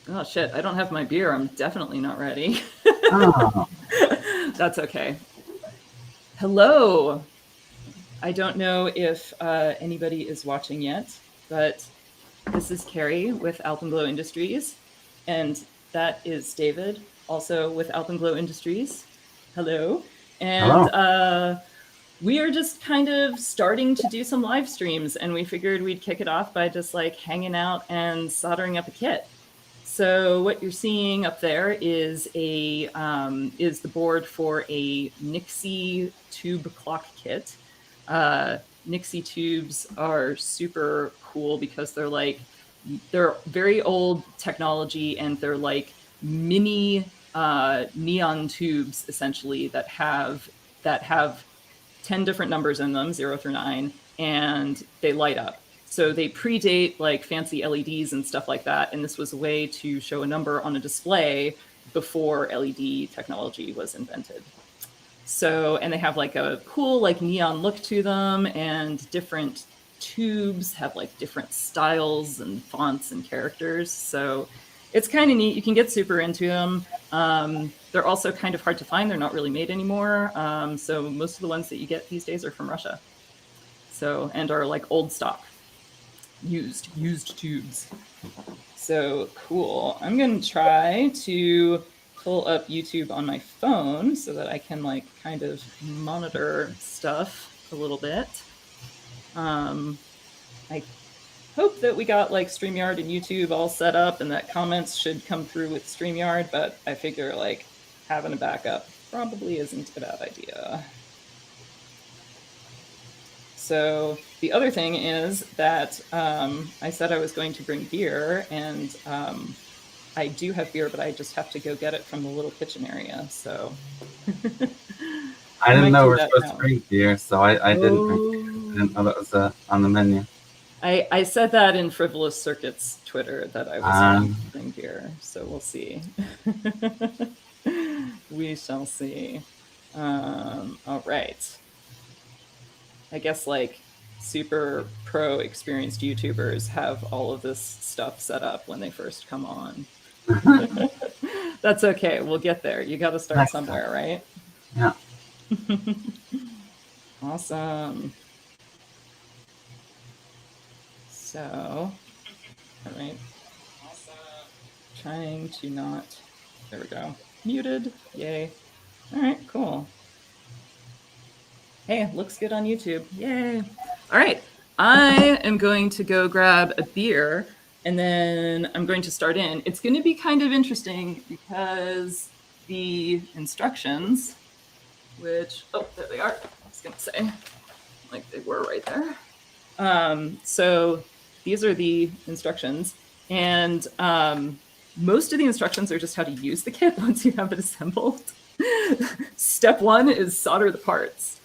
Oh shit, I don't have my beer. I'm definitely not ready. Oh, That's okay. Hello. I don't know if anybody is watching yet, but this is Carrie with Alpenglow Industries, and that is David, also with Alpenglow Industries. Hello. And hello. we are just kind of starting to do some live streams, and we figured we'd kick it off by just like hanging out and soldering up a kit. So what you're seeing up there is the board for a Nixie tube clock kit. Nixie tubes are super cool because they're very old technology, and they're like mini neon tubes essentially that have 10 different numbers in them, 0 through 9, and they light up. So they predate like fancy LEDs and stuff like that. And this was a way to show a number on a display before LED technology was invented. So, and they have like a cool like neon look to them, and different tubes have like different styles and fonts and characters. So it's kind of neat. You can get super into them. They're also kind of hard to find. They're not really made anymore. So most of the ones that you get these days are from Russia. So, and are like old stock, used tubes. So cool. I'm going to try to pull up YouTube on my phone so that I can like kind of monitor stuff a little bit. I hope that we got like StreamYard and YouTube all set up and that comments should come through with StreamYard, but I figure like having a backup probably isn't a bad idea. So the other thing is that I said I was going to bring beer, and I do have beer, but I just have to go get it from the little kitchen area. So I I didn't might know do we're that supposed to now. drink beer, so I didn't drink beer. I Oh, didn't know that was on the menu. I said that in Frivolous Circuits Twitter that I was going to Um, bring beer. So we'll see. We shall see. All right. I guess like super pro experienced YouTubers have all of this stuff set up when they first come on. That's okay. We'll get there. You got to start next time. somewhere, right? Yeah. Awesome. So, all right. Trying to not. There we go. Muted. Yay. All right, cool. Hey, looks good on YouTube. Yay. All right. I am going to go grab a beer, and then I'm going to start in. It's going to be kind of interesting because the instructions, which, oh, there they are. I was going to say, like they were right there. So these are the instructions, and most of the instructions are just how to use the kit once you have it assembled. Step 1 is solder the parts.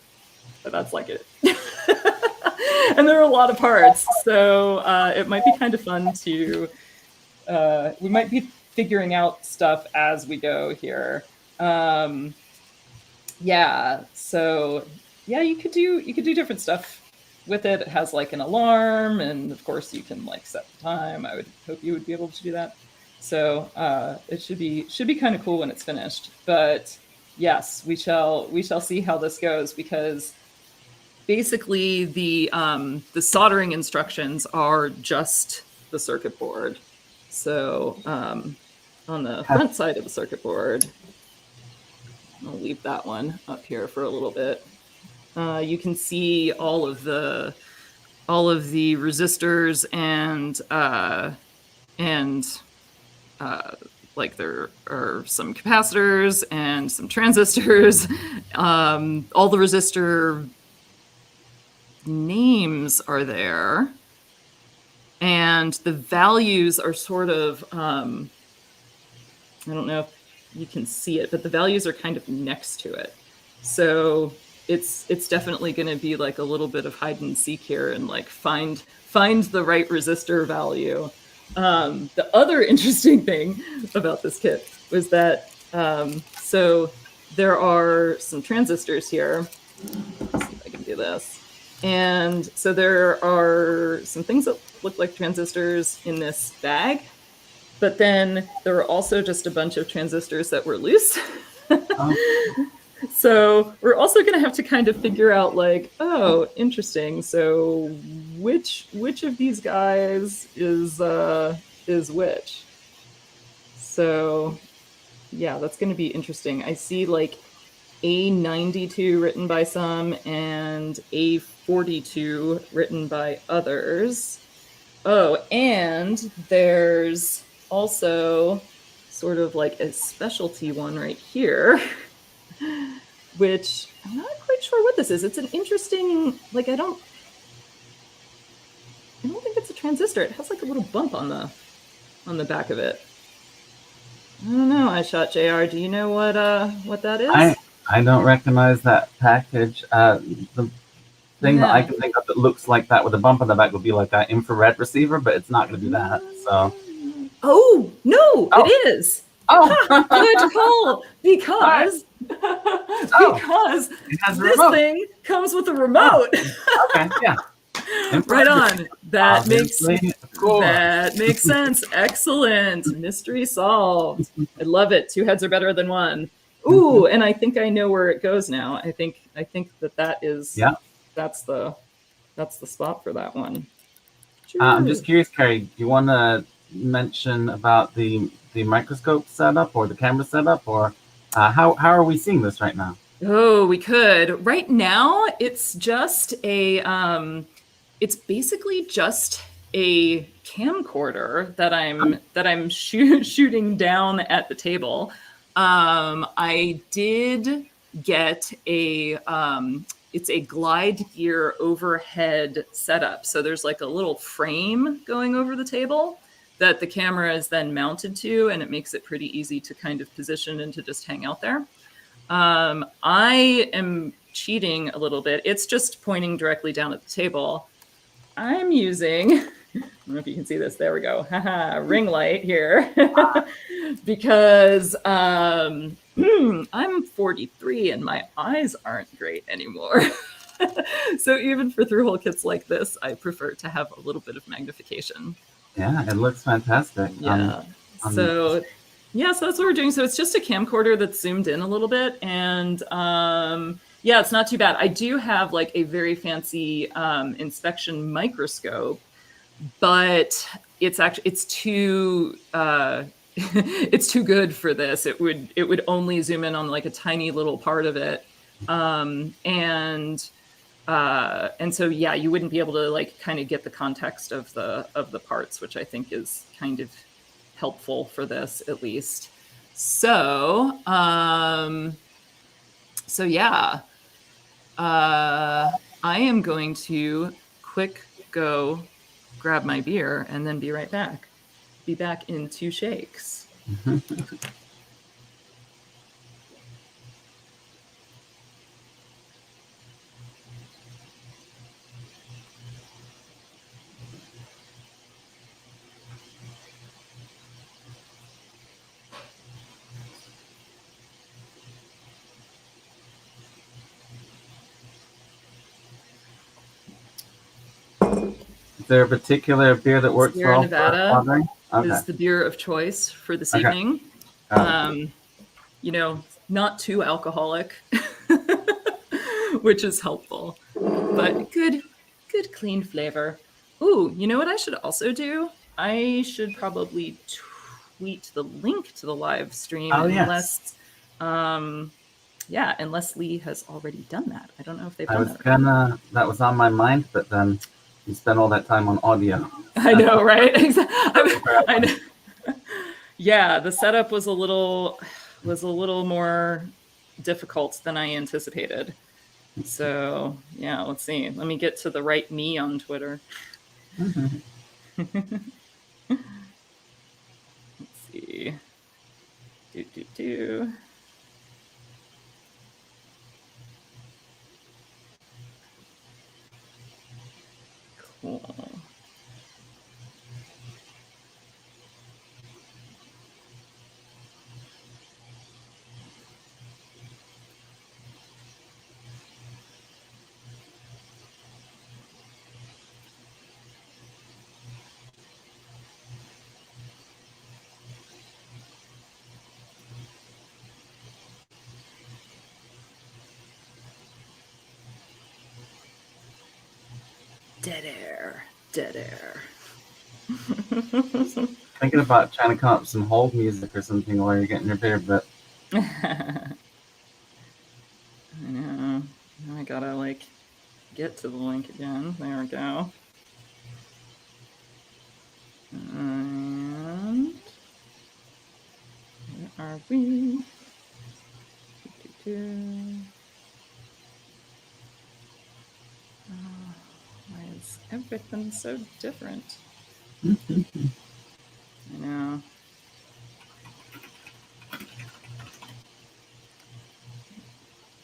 But that's like it. And there are a lot of parts, so it might be kind of fun to. We might be figuring out stuff as we go here. Yeah, so yeah, you could do different stuff with it. It has like an alarm, and of course you can like set the time. I would hope you would be able to do that. So it should be kind of cool when it's finished. But yes, we shall see how this goes, because basically the soldering instructions are just the circuit board. So on the front side of the circuit board, I'll leave that one up here for a little bit. You can see all of the resistors and like there are some capacitors and some transistors. All the resistor names are there, and the values are sort of I don't know if you can see it, but the values are kind of next to it. So it's definitely going to be like a little bit of hide and seek here, and like find the right resistor value. The other interesting thing about this kit was that so there are some transistors here. Let's see if I can do this. And so there are some things that look like transistors in this bag. but then there were also just a bunch of transistors that were loose. So we're also going to have to kind of figure out like, oh, interesting. So which of these guys is which? So yeah, that's going to be interesting. I see like A92 written by some and A42 written by others. Oh, and there's also sort of like a specialty one right here, which I'm not quite sure what this is. It's an interesting, like, I don't think it's a transistor. It has like a little bump on the back of it. I don't know, I shot JR. Do you know what that is? I don't recognize that package. The thing that I can think of that looks like that with a bump on the back would be like an infrared receiver, but it's not going to be that. So. Oh no, Oh. it is. Oh, Good call. Because this thing comes with a remote. Oh. Okay, yeah. Right on. That Obviously, makes sense. Excellent. Mystery solved. I love it. Two heads are better than one. Ooh, and I think I know where it goes now. I think that is that's the spot for that one. I'm just curious, Carrie, do you want to mention about the microscope setup or the camera setup, or how are we seeing this right now? Oh, we could. Right now, it's just it's basically just a camcorder that I'm shooting down at the table. I did get a it's a glide gear overhead setup. So there's like a little frame going over the table that the camera is then mounted to, and it makes it pretty easy to kind of position and to just hang out there. I am cheating a little bit. It's just pointing directly down at the table. I'm using, I don't know if you can see this. There we go. Ring light here. Because I'm 43 and my eyes aren't great anymore. So even for through-hole kits like this, I prefer to have a little bit of magnification. Yeah, it looks fantastic. Yeah. So that's what we're doing. So it's just a camcorder that's zoomed in a little bit, and yeah, it's not too bad. I do have like a very fancy inspection microscope, but it's too it's too good for this. It would only zoom in on like a tiny little part of it, and so yeah, you wouldn't be able to like kind of get the context of the parts, which I think is kind of helpful for this at least. So yeah, I am going to quick go grab my beer and then be right back. Be back in 2 shakes. Is there a particular beer that works well Nevada for soldering? is the beer of choice for this evening. You know, not too alcoholic, which is helpful, but good clean flavor. Ooh, you know what I should also do? I should probably tweet the link to the live stream unless Lee has already done that. I don't know if they've done that. That was on my mind, but then you spent all that time on audio. I know, right? I know. Yeah, the setup was a little more difficult than I anticipated. So yeah, let's see. Let me get to the right me on Twitter. Let's see. Do. Cool. Dead air. Dead air. Thinking about trying to come up with some hold music or something while you're getting your beer, but I know. Now I gotta like get to the link again. There we go. And where are we? Why is everything so different? I know.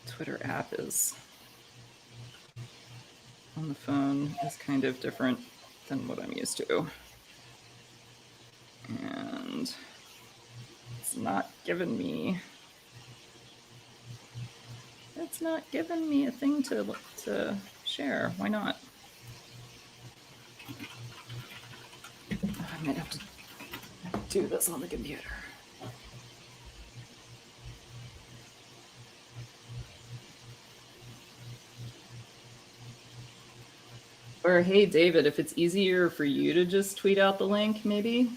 Twitter app is on the phone is kind of different than what I'm used to. And it's not giving me a thing to share. Why not? I might have to do this on the computer. Or hey, David, if it's easier for you to just tweet out the link, maybe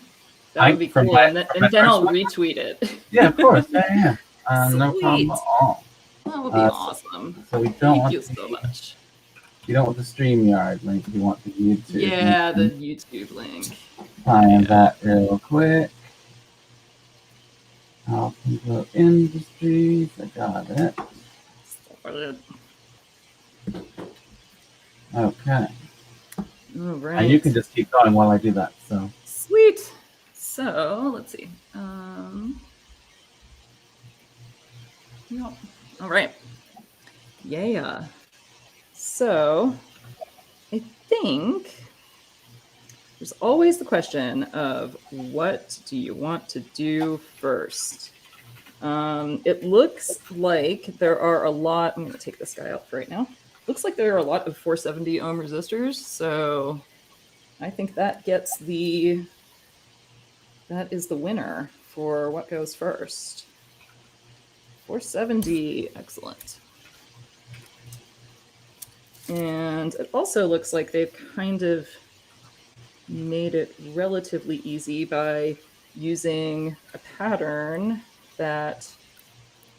that would be cool. And then I'll retweet it. Yeah, of course. Yeah. No problem at all. That would be awesome. So we don't Thank you so much. You don't want the StreamYard link. You want the YouTube. Yeah, the YouTube link. Find that real quick. Alpha Industries. I got it. Okay. All right. And you can just keep going while I do that. So sweet. So let's see. All right. Yeah. So I think there's always the question of what do you want to do first? It looks like there are a lot. I'm going to take this guy out for right now. Looks like there are a lot of 470 ohm resistors. So I think that is the winner for what goes first. 470, excellent. And it also looks like they've kind of made it relatively easy by using a pattern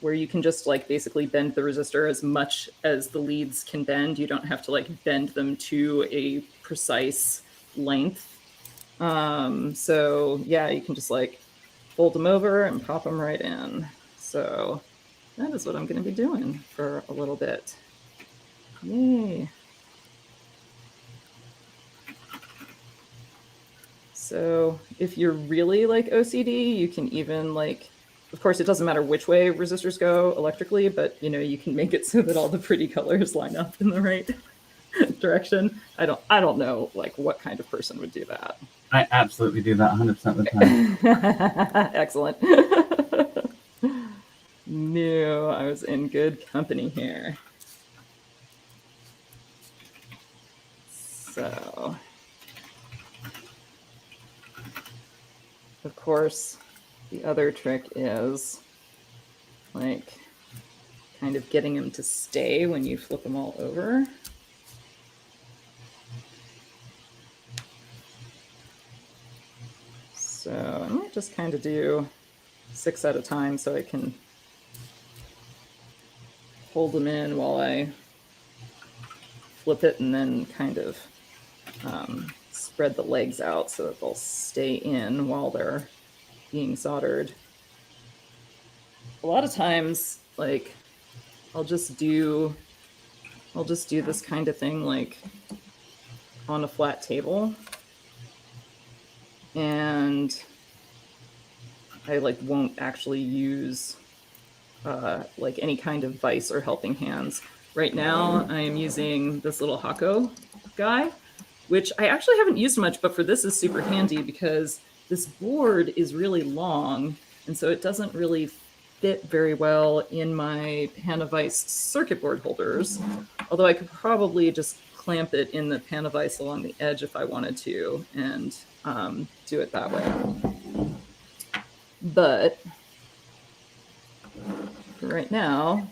where you can just like basically bend the resistor as much as the leads can bend. You don't have to like bend them to a precise length. So yeah, you can just like fold them over and pop them right in. So that is what I'm going to be doing for a little bit. Yay. So if you're really like OCD, you can even like, of course, it doesn't matter which way resistors go electrically, but you can make it so that all the pretty colors line up in the right direction. I don't know like what kind of person would do that. I absolutely do that 100% of the time. Excellent. Knew I was in good company here. So, of course, the other trick is like kind of getting them to stay when you flip them all over. So I might just kind of do 6 at a time so I can hold them in while I flip it and then kind of spread the legs out so that they'll stay in while they're being soldered. A lot of times, like, I'll just do this kind of thing like on a flat table, and I like won't actually use like any kind of vise or helping hands. Right now, I am using this little Hakko guy, which I actually haven't used much, but for this is super handy because this board is really long, and so it doesn't really fit very well in my PanaVise circuit board holders, although I could probably just clamp it in the PanaVise along the edge if I wanted to and do it that way. But for right now,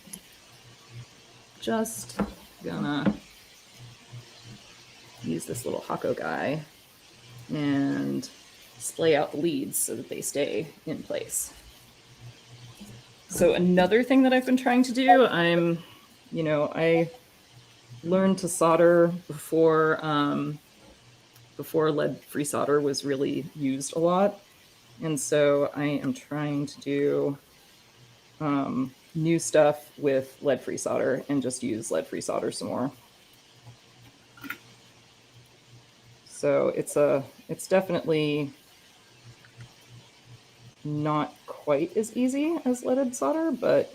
just gonna use this little Hakko guy and splay out the leads so that they stay in place. So another thing that I've been trying to do, I learned to solder before lead-free solder was really used a lot. And so I am trying to do new stuff with lead-free solder and just use lead-free solder some more. So it's definitely not quite as easy as leaded solder, but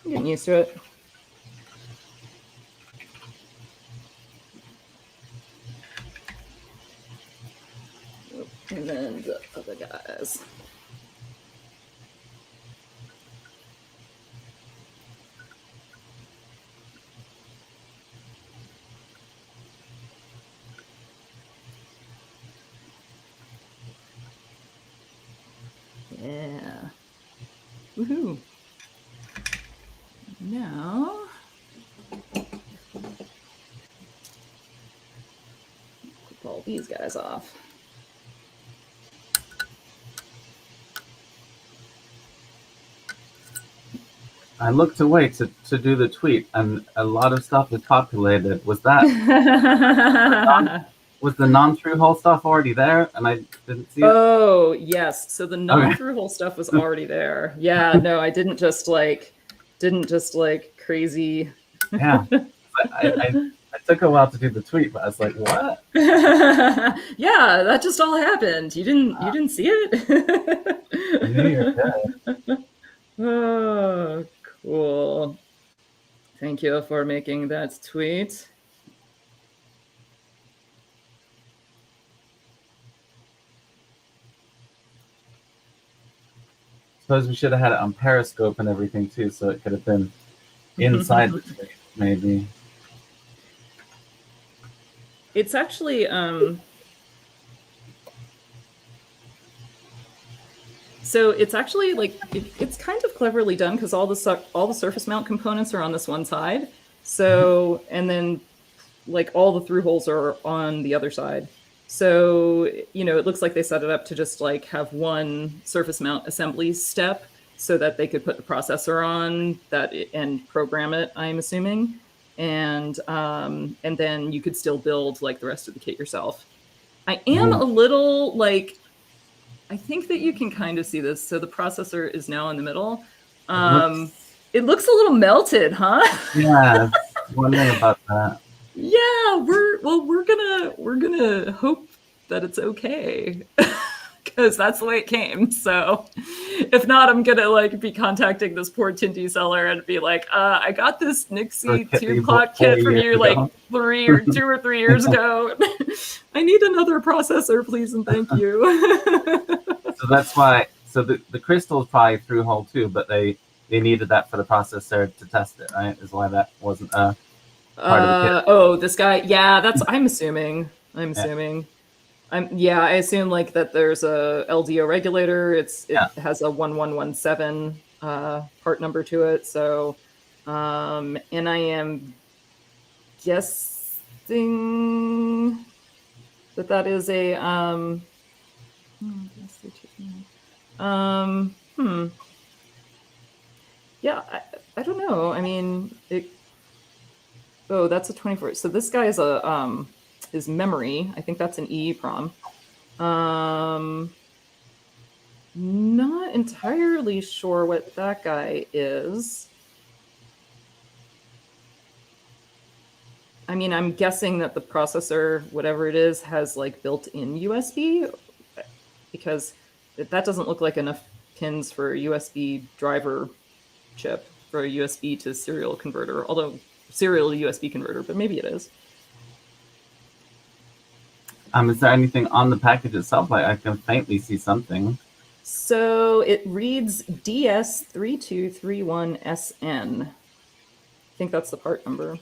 I'm getting used to it. And then the other guys. Yeah. Woohoo. Now, clip all these guys off. I looked away to do the tweet, and a lot of stuff is populated. Was that was the non-through-hole stuff already there, and I didn't see it? Oh, yes. So the non-through-hole stuff was already there. Yeah, no, I didn't just like crazy. Yeah, I took a while to do the tweet, but I was like, what? Yeah, that just all happened. You didn't see it? Yeah. Oh, cool. Thank you for making that tweet. Suppose we should have had it on Periscope and everything too, so it could have been inside the tweet, maybe. It's actually so it's actually like it's kind of cleverly done because all the surface mount components are on this one side. So and then like all the through holes are on the other side. So it looks like they set it up to just like have one surface mount assembly step so that they could put the processor on that and program it, I'm assuming. And then you could still build like the rest of the kit yourself. I am a little like, I think that you can kind of see this. So the processor is now in the middle. It looks a little melted, huh? Yeah, wondering about that. Yeah, we're gonna hope that it's okay. Because that's the way it came. So if not, I'm gonna like be contacting this poor Tindy seller and be like, I got this Nixie tube clock kit from you like 2 or 3 years ago. I need another processor, please and thank you. So that's why. So the crystal is probably through hole too, but they needed that for the processor to test it, right? Is why that wasn't part of the kit. Oh, this guy. Yeah, that's. I'm assuming. I assume like that there's a LDO regulator. It has a 1117 part number to it. So, and I am guessing that is a yeah, I don't know. I mean, that's a 24. So this guy is is memory. I think that's an EEPROM. Not entirely sure what that guy is. I mean, I'm guessing that the processor, whatever it is, has like built-in USB, because that doesn't look like enough pins for a USB driver chip for a USB to serial converter, although serial USB converter, but maybe it is. Is there anything on the package itself? I can faintly see something. So it reads DS3231SN. I think that's the part number.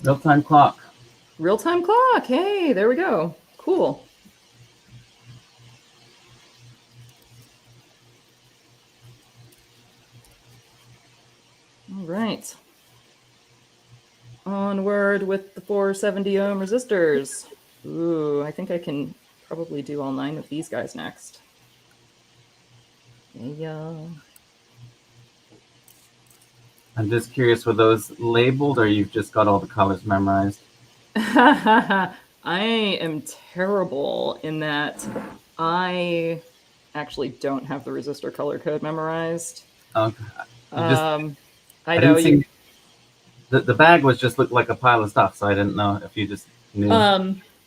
Real-time clock. Real-time clock. Hey, there we go. Cool. All right. Onward with the 470 ohm resistors. Ooh, I think I can probably do all 9 of these guys next. Yeah. I'm just curious, were those labeled or you've just got all the colors memorized? I am terrible in that I actually don't have the resistor color code memorized. Okay. I know you. The bag was just looked like a pile of stuff, so I didn't know if you just knew.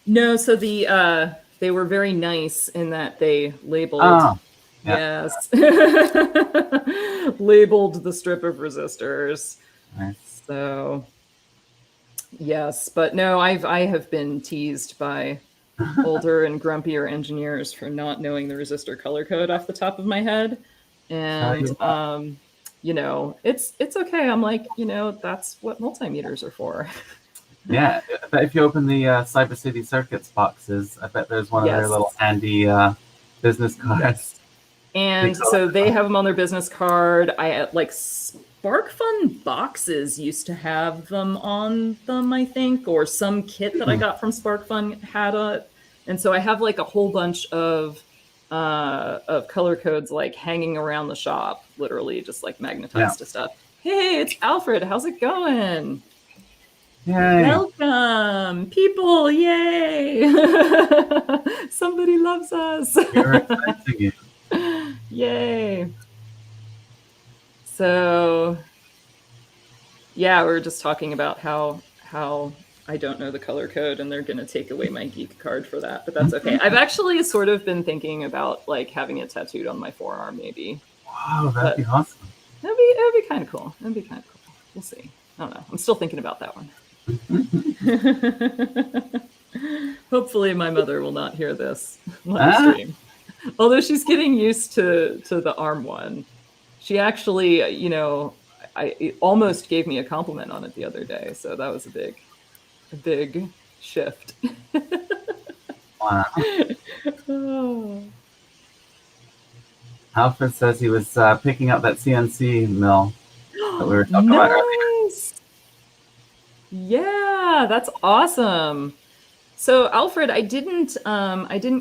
No, so they were very nice in that they labeled. Oh, yeah. Yes. Labeled the strip of resistors. Nice. So yes, but no, I have been teased by older and grumpier engineers for not knowing the resistor color code off the top of my head. And you know, it's okay. I'm like, you know, that's what multimeters are for. Yeah, I bet if you open the Cyber City Circuits boxes, I bet there's one of their little handy business cards. Yes. And so they have them on their business card. I like SparkFun boxes used to have them on them, I think, or some kit that I got from SparkFun had it. And so I have like a whole bunch of color codes like hanging around the shop, literally just like magnetized to stuff. Hey, it's Alfred. How's it going? Yay. Welcome, people! Yay! Somebody loves us. You're expecting it. Yay! So, yeah, we were just talking about how I don't know the color code, and they're going to take away my geek card for that, but that's okay. I've actually sort of been thinking about like having it tattooed on my forearm, maybe. Wow, that'd be awesome. That'd be kind of cool. That'd be kind of cool. We'll see. I don't know. I'm still thinking about that one. Hopefully my mother will not hear this live stream. Although she's getting used to the arm one. She actually, you know, it almost gave me a compliment on it the other day. So that was a big shift. Wow. Oh. Alfred says he was picking up that CNC mill that we were talking about earlier. Yeah, that's awesome. So Alfred, I didn't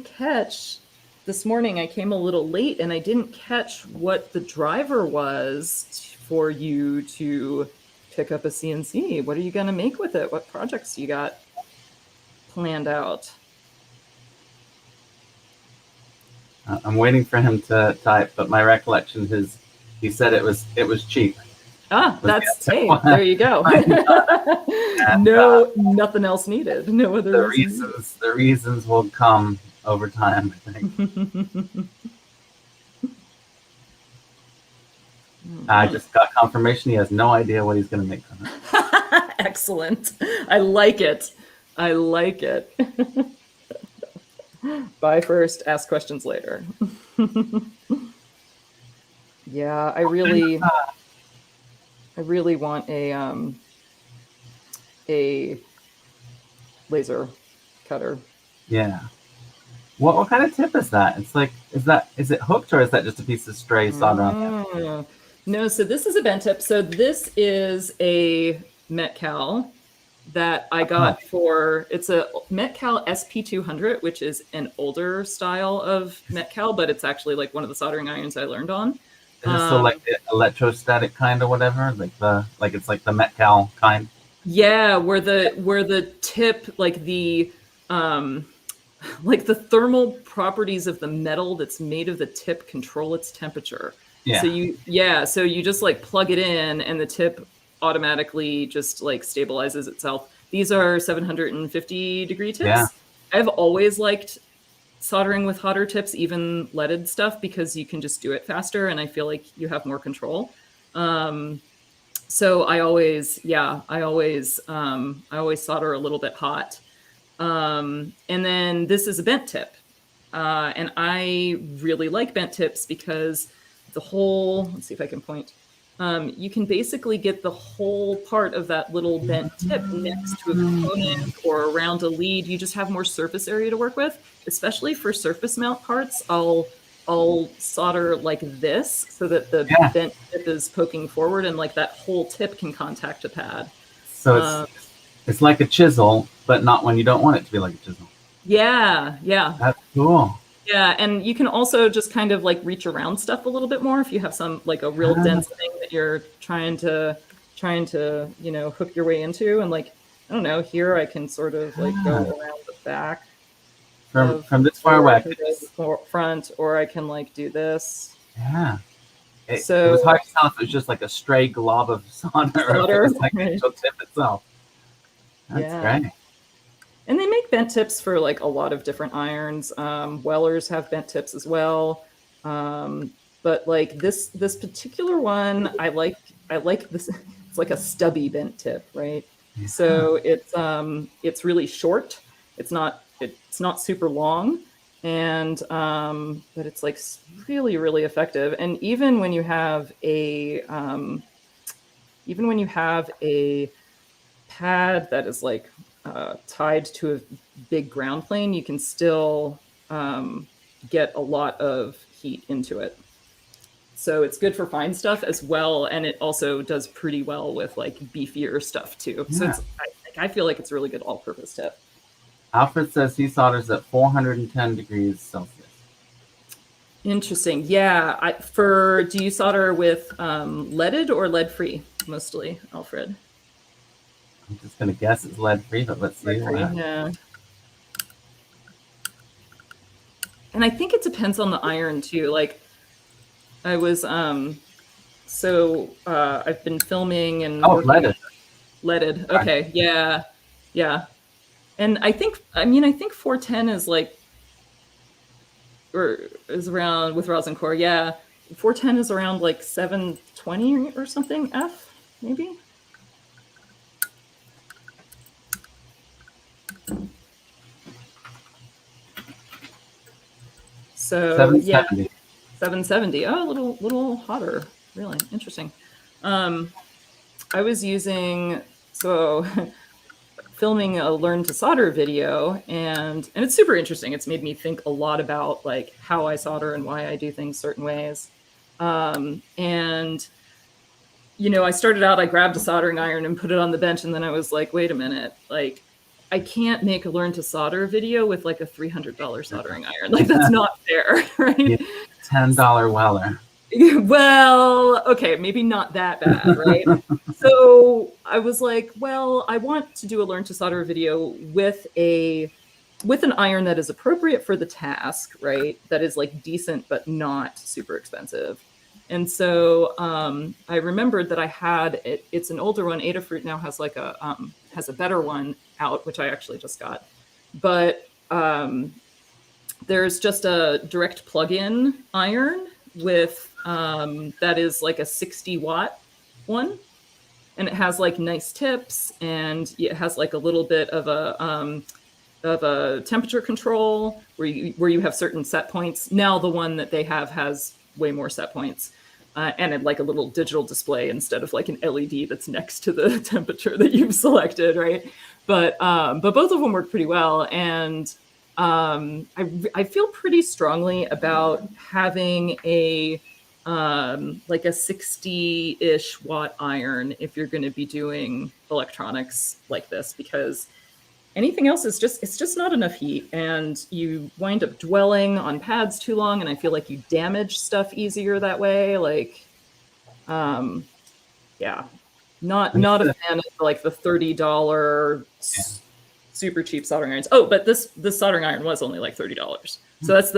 catch this morning. I came a little late and I didn't catch what the driver was for you to pick up a CNC. What are you going to make with it? What projects you got planned out? I'm waiting for him to type, but my recollection is he said it was cheap. Ah, that's hey, there you go. And, nothing else needed. No other reasons. The reasons will come over time, I think. I just got confirmation he has no idea what he's going to make from it. Excellent. I like it. I like it. Buy first, ask questions later. Yeah, I really want a laser cutter. Yeah. What kind of tip is that? It's like, is it hooked or is that just a piece of stray solder on? No, so this is a bent tip. So this is a Metcal that I got for, it's a Metcal SP200, which is an older style of Metcal, but it's actually like one of the soldering irons I learned on. Is it still like the electrostatic kind or whatever? Like it's like the Metcal kind? Yeah, where the tip, like the thermal properties of the metal that's made of the tip control its temperature. Yeah. So you just like plug it in and the tip automatically just like stabilizes itself. These are 750 degree tips. Yeah. I've always liked soldering with hotter tips, even leaded stuff, because you can just do it faster and I feel like you have more control. So I always solder a little bit hot. And then this is a bent tip. And I really like bent tips because the whole, let's see if I can point. You can basically get the whole part of that little bent tip next to a component or around a lead. You just have more surface area to work with, especially for surface mount parts. I'll solder like this so that the bent tip is poking forward and like that whole tip can contact a pad. So It's like a chisel, but not when you don't want it to be like a chisel. Yeah, That's cool. yeah. And you can also just kind of like reach around stuff a little bit more if you have some like a real dense thing that you're trying to hook your way into. And like, I don't know, here I can sort of like go around the back from this far away. Front, or I can like do this. Yeah. It was hard to tell if it was just like a stray glob of solder or if it was like the actual tip itself. That's great. And they make bent tips for like a lot of different irons. Wellers have bent tips as well. But like this particular one, I like this. It's like a stubby bent tip, right? Yeah. So it's really short. It's not super long, and but it's like really, really effective. And even when you have a pad that is like tied to a big ground plane, you can still get a lot of heat into it. So it's good for fine stuff as well, and it also does pretty well with like beefier stuff too. Yeah. So I feel like it's a really good all-purpose tip. Alfred says he solders at 410 degrees Celsius. Interesting. Yeah. Do you solder with leaded or lead-free mostly, Alfred? I'm just going to guess it's lead-free, but let's see. Yeah. And I think it depends on the iron too. Like I was, I've been filming and leaded. Okay. Yeah. Yeah. And I think 410 is like, or is around with rosin core. Yeah. 410 is around like 720 or something F maybe. So 770. Yeah, 770. Oh, a little hotter. Really interesting. I was using filming a learn to solder video, and it's super interesting. It's made me think a lot about like how I solder and why I do things certain ways. And I started out, I grabbed a soldering iron and put it on the bench, and then I was like, wait a minute, like I can't make a learn to solder video with like a $300 soldering iron. Like that's not fair, right? Yeah, $10 Weller. Well, okay, maybe not that bad, right? So I was like, well, I want to do a learn to solder video with an iron that is appropriate for the task, right? That is like decent, but not super expensive. And so I remembered that I had it's an older one. Adafruit now has like has a better one out, which I actually just got. But there's just a direct plug-in iron with that is like a 60-watt one, and it has like nice tips, and it has like a little bit of a temperature control where you have certain set points. Now the one that they have has way more set points, and like a little digital display instead of like an LED that's next to the temperature that you've selected, right? But both of them work pretty well, and I feel pretty strongly about having a like a 60-ish watt iron if you're going to be doing electronics like this, because anything else is just not enough heat, and you wind up dwelling on pads too long, and I feel like you damage stuff easier that way. Like, yeah, not a fan of like the $30 super cheap soldering irons. Oh, but this soldering iron was only like $30. So that's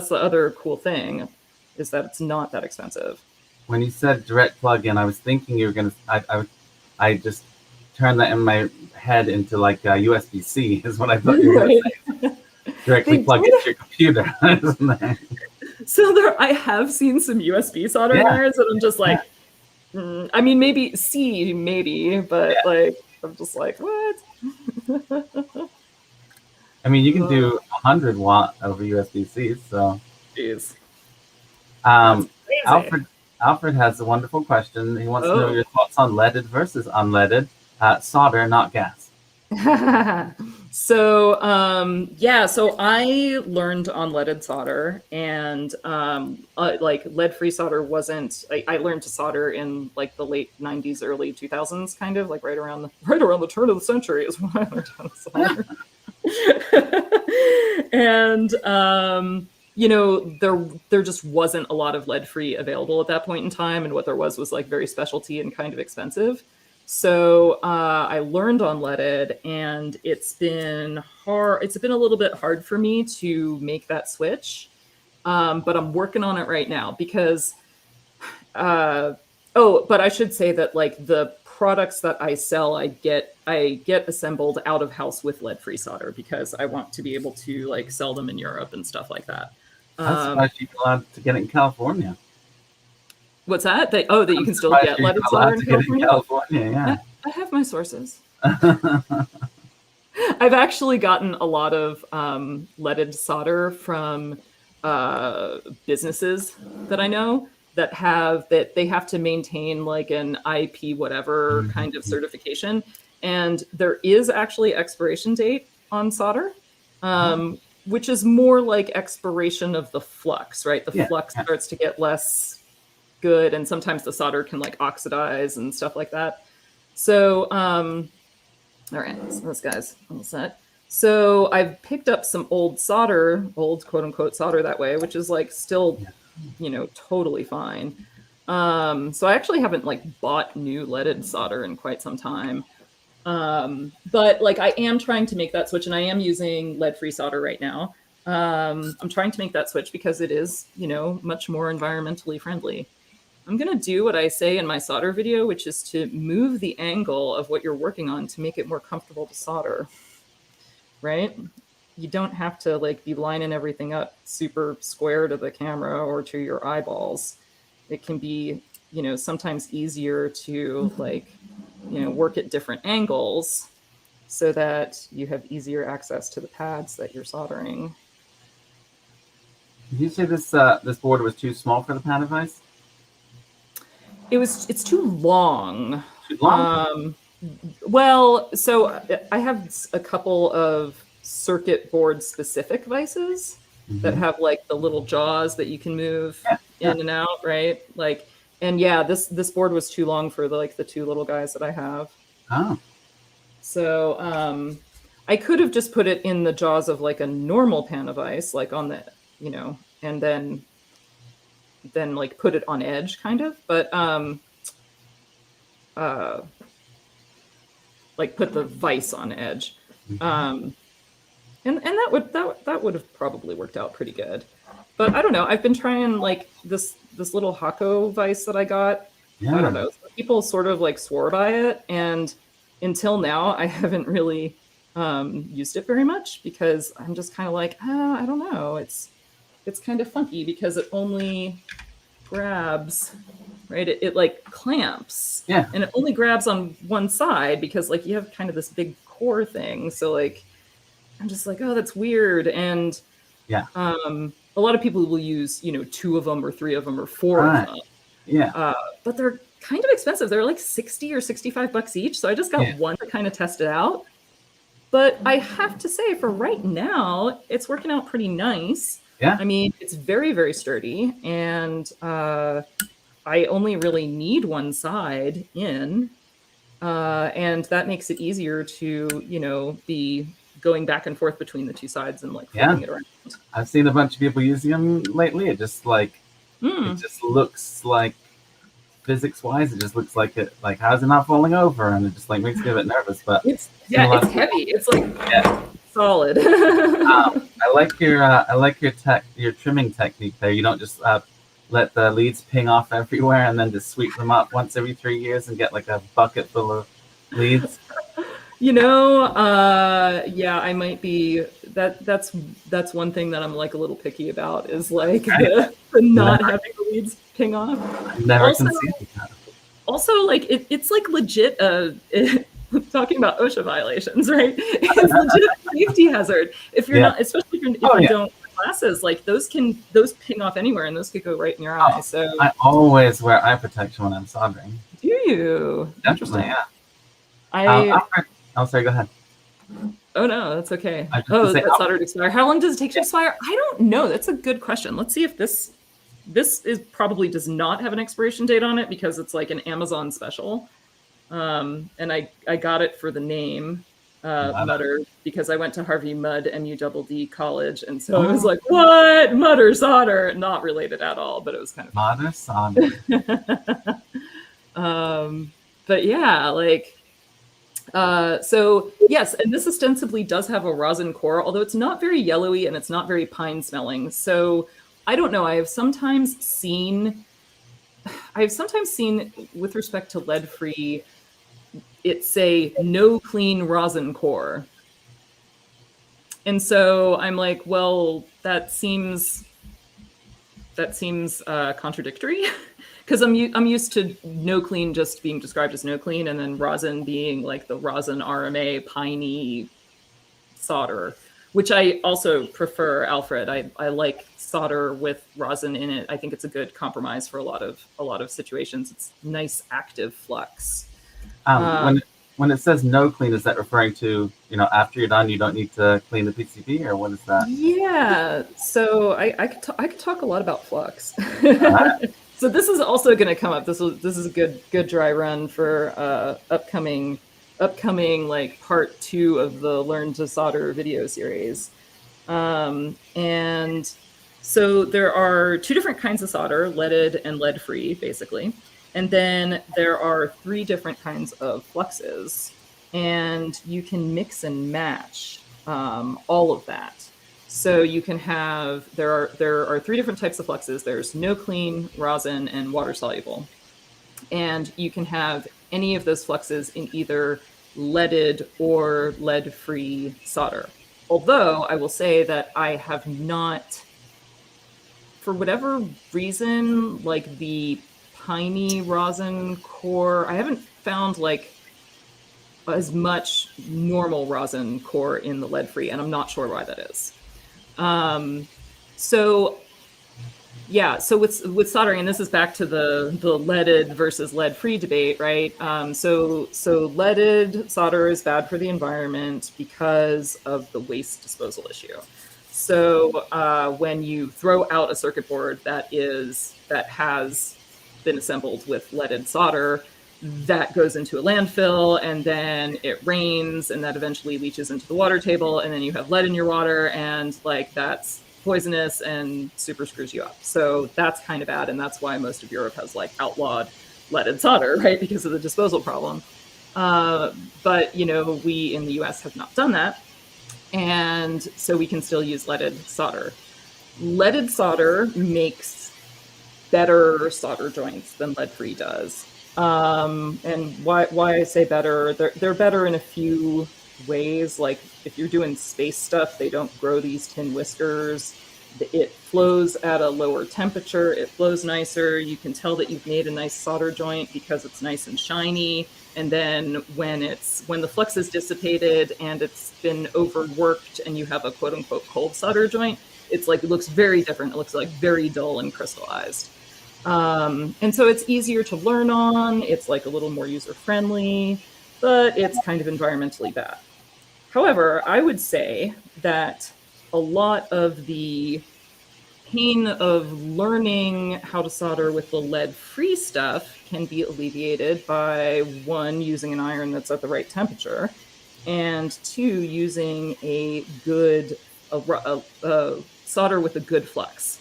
the other cool thing, is that it's not that expensive. When you said direct plug-in, I was thinking you were gonna. I just turned that in my head into like USB-C is what I thought you were going to say. Directly plug into your computer. So I have seen some USB soldering irons that I'm just like, I mean, maybe C, but like, I'm just like, what? I mean, you can do 100 watt over USB-C, so. Jeez. Alfred has a wonderful question. He wants to know your thoughts on leaded versus unleaded solder, not gas. So so I learned on leaded solder, and like lead-free solder wasn't. I learned to solder in like the late '90s, early 2000s, kind of like right around the turn of the century is when I learned how to solder. And there just wasn't a lot of lead-free available at that point in time, and what there was like very specialty and kind of expensive. So I learned on leaded, and it's been hard. It's been a little bit hard for me to make that switch, but I'm working on it right now because. But I should say that like the products that I sell, I get assembled out of house with lead-free solder because I want to be able to like sell them in Europe and stuff like that. I'm surprised you're allowed to get it in California. What's that? That you can still get leaded solder in California? Yeah. I have my sources. I've actually gotten a lot of leaded solder from businesses that I know that they have to maintain like an IP whatever kind of certification, and there is actually expiration date on solder, which is more like expiration of the flux, right? The flux starts to get less good, and sometimes the solder can like oxidize and stuff like that. So all right, so this guy's all set. So I've picked up some old quote unquote solder that way, which is like still totally fine. So I actually haven't like bought new leaded solder in quite some time. But like I am trying to make that switch, and I am using lead-free solder right now. I'm trying to make that switch because it is, much more environmentally friendly. I'm going to do what I say in my solder video, which is to move the angle of what you're working on to make it more comfortable to solder, right? You don't have to like be lining everything up super square to the camera or to your eyeballs. It can be, sometimes easier to work at different angles so that you have easier access to the pads that you're soldering. Did you say this board was too small for the OmniVise? It's too long. Too long? Well, so I have a couple of circuit board specific vises that have like the little jaws that you can move in and out, right? Like, and this board was too long for the two little guys that I have. Oh. So I could have just put it in the jaws of like a normal OmniVise, like on the, and then like put it on edge kind of, but like put the vise on edge. And that would have probably worked out pretty good. But I don't know. I've been trying like this little Hakko vise that I got. Yeah. I don't know. People sort of like swore by it, and until now I haven't really used it very much because I'm just kind of like, I don't know. It's kind of funky because it only grabs, right? It like clamps. Yeah. And it only grabs on one side because like you have kind of this big core thing. So like I'm just like, oh, that's weird. And a lot of people will use, 2 of them or 3 of them or 4 of them. Yeah. But they're kind of expensive. They're like $60 or $65 each. So I just got one to kind of test it out. But I have to say, for right now, it's working out pretty nice. Yeah. I mean, it's very, very sturdy. And I only really need one side in. And that makes it easier to, be going back and forth between the 2 sides and like flipping it around. I've seen a bunch of people using them lately. It just like it just looks like physics-wise, it just looks like it. Like, how's it not falling over? And it just like makes me a bit nervous. But it's heavy. It's like solid. I like your trimming technique there. You don't just let the leads ping off everywhere and then just sweep them up once every 3 years and get like a bucket full of leads. I might be that's one thing that I'm like a little picky about is like the not having the leads ping off. I never conceded that. Also, like it's like legit talking about OSHA violations, right? It's legit a safety hazard. If you're not, especially if you don't wear glasses, like those ping off anywhere and those could go right in your eye. So I always wear eye protection when I'm soldering. Do you? Definitely, yeah. Sorry, go ahead. Oh no, that's okay. I was just Oh, gonna say, that solder to expire. How long does it take to expire? I don't know. That's a good question. Let's see if this is probably does not have an expiration date on it because it's like an Amazon special. And I got it for the name Mutter because I went to Harvey Mudd MUDD College, and so it was like, what Mutter solder? Not related at all, but it was kind of Mutter solder. But yeah, like so yes, and this ostensibly does have a rosin core, although it's not very yellowy and it's not very pine smelling. So I don't know. I have sometimes seen with respect to lead free, it's a no clean rosin core. And so I'm like, well, that seems contradictory because I'm used to no clean just being described as no clean, and then rosin being like the rosin RMA piney solder, which I also prefer. Alfred, I like solder with rosin in it. I think it's a good compromise for a lot of situations. It's nice active flux. When it says no clean, is that referring to, after you're done, you don't need to clean the PCB, or what is that? Yeah, so I could talk a lot about flux. So this is also going to come up. This is a good dry run for upcoming like part 2 of the Learn to Solder video series. And so there are 2 different kinds of solder, leaded and lead free, basically. And then there are 3 different kinds of fluxes, and you can mix and match all of that. So you can have, there are 3 different types of fluxes. There's no clean, rosin, and water soluble. And you can have any of those fluxes in either leaded or lead free solder. Although I will say that I have not, for whatever reason, like the piney rosin core, I haven't found like as much normal rosin core in the lead free, and I'm not sure why that is. So yeah, so with soldering, and this is back to the leaded versus lead free debate, right? So leaded solder is bad for the environment because of the waste disposal issue. So when you throw out a circuit board that has been assembled with leaded solder, that goes into a landfill, and then it rains, and that eventually leaches into the water table, and then you have lead in your water, and like that's poisonous and super screws you up. So that's kind of bad, and that's why most of Europe has like outlawed leaded solder, right? Because of the disposal problem. But we in the US have not done that, and so we can still use leaded solder. Leaded solder makes better solder joints than lead-free does. And why I say better, they're better in a few ways. Like if you're doing space stuff, they don't grow these tin whiskers. It flows at a lower temperature. It flows nicer. You can tell that you've made a nice solder joint because it's nice and shiny. And then when the flux is dissipated and it's been overworked and you have a quote unquote cold solder joint, it's like, it looks very different. It looks like very dull and crystallized. And so it's easier to learn on. It's like a little more user-friendly, but it's kind of environmentally bad. However, I would say that a lot of the pain of learning how to solder with the lead-free stuff can be alleviated by 1, using an iron that's at the right temperature, and 2, using a good solder with a good flux.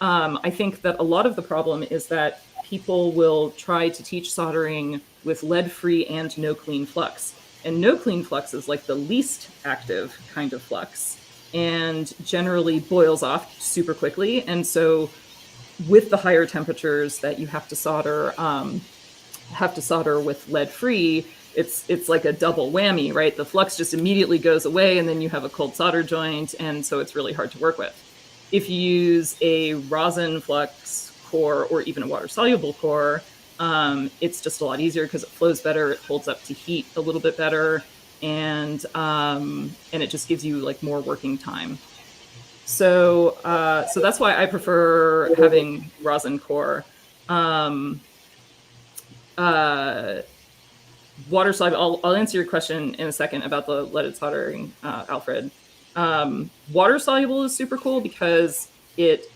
I think that a lot of the problem is that people will try to teach soldering with lead-free and no-clean flux. And no-clean flux is like the least active kind of flux and generally boils off super quickly. And so with the higher temperatures that you have to solder with lead-free, it's like a double whammy, right? The flux just immediately goes away, and then you have a cold solder joint, and so it's really hard to work with. If you use a rosin flux core or even a water-soluble core, it's just a lot easier because it flows better, it holds up to heat a little bit better, and it just gives you like more working time. So that's why I prefer having rosin core. water soluble. I'll answer your question in a second about the leaded soldering, Alfred. Water soluble is super cool because it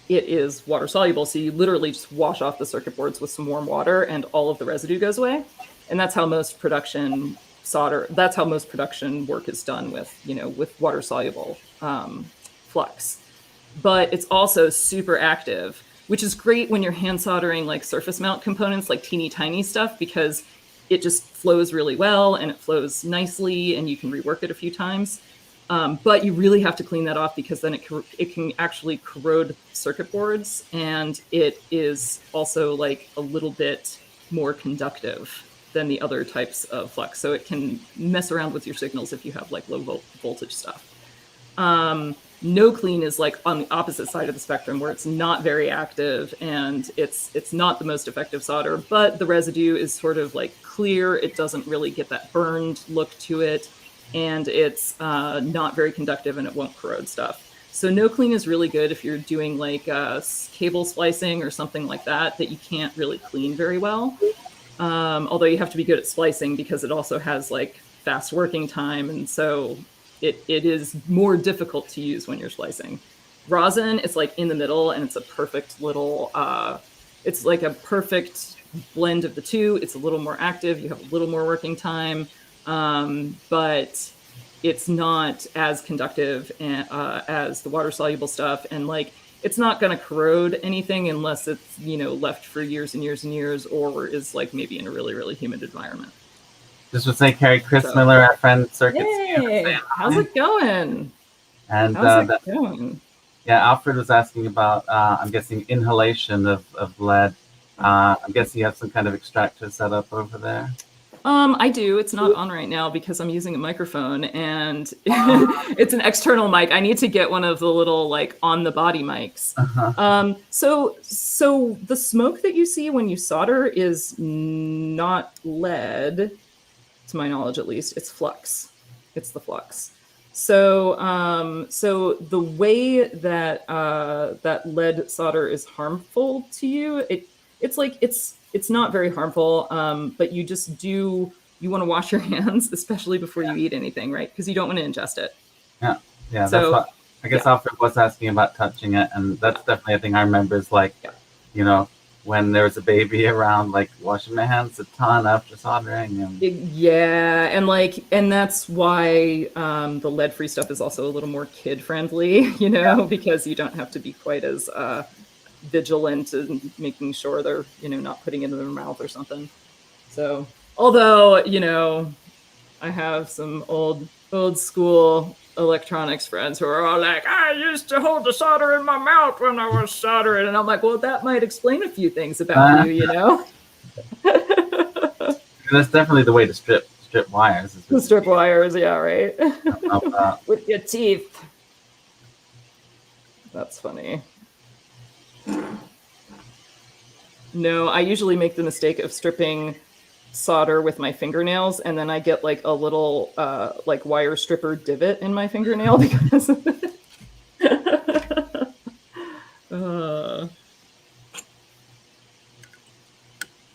is water soluble. So you literally just wash off the circuit boards with some warm water, and all of the residue goes away. And that's how most production that's how most production work is done with, with water soluble flux. But it's also super active, which is great when you're hand soldering like surface mount components, like teeny tiny stuff, because it just flows really well and it flows nicely and you can rework it a few times. But you really have to clean that off because then it can actually corrode circuit boards, and it is also like a little bit more conductive than the other types of flux. So it can mess around with your signals if you have like low voltage stuff. No clean is like on the opposite side of the spectrum, where it's not very active and it's not the most effective solder, but the residue is sort of like clear. It doesn't really get that burned look to it, and it's not very conductive and it won't corrode stuff. So no clean is really good if you're doing like cable splicing or something like that you can't really clean very well. Although you have to be good at splicing because it also has like fast working time, and so it is more difficult to use when you're splicing. Rosin, it's like in the middle, and it's a perfect little, it's like a perfect blend of the two. It's a little more active, you have a little more working time, but it's not as conductive as the water soluble stuff, and like it's not going to corrode anything unless it's, left for years and years and years, or is like maybe in a really, really humid environment. Just to say, Carrie, Chris Miller, our friend Circuits. Yay! How's it going? And how's it going? Yeah, Alfred was asking about, I'm guessing, inhalation of lead. I'm guessing you have some kind of extractor set up over there. I do. It's not on right now because I'm using a microphone, and it's an external mic. I need to get one of the little like on the body mics. So the smoke that you see when you solder is not lead, to my knowledge at least. It's flux. It's the flux. So the way that that lead solder is harmful to you, it's not very harmful, but you want to wash your hands, especially before you eat anything, right? Because you don't want to ingest it. Yeah. So, that's what I guess Alfred was asking about touching it, and that's definitely a thing I remember is like, when there was a baby around, like washing my hands a ton after soldering. And that's why the lead-free stuff is also a little more kid-friendly, because you don't have to be quite as vigilant in making sure they're, not putting it in their mouth or something. So, although, I have some old school electronics friends who are all like, I used to hold the solder in my mouth when I was soldering, and I'm like, well, that might explain a few things about you. That's definitely the way to strip wires. Strip wires, yeah, right. With your teeth. That's funny. No, I usually make the mistake of stripping solder with my fingernails, and then I get like a little like wire stripper divot in my fingernail because of it.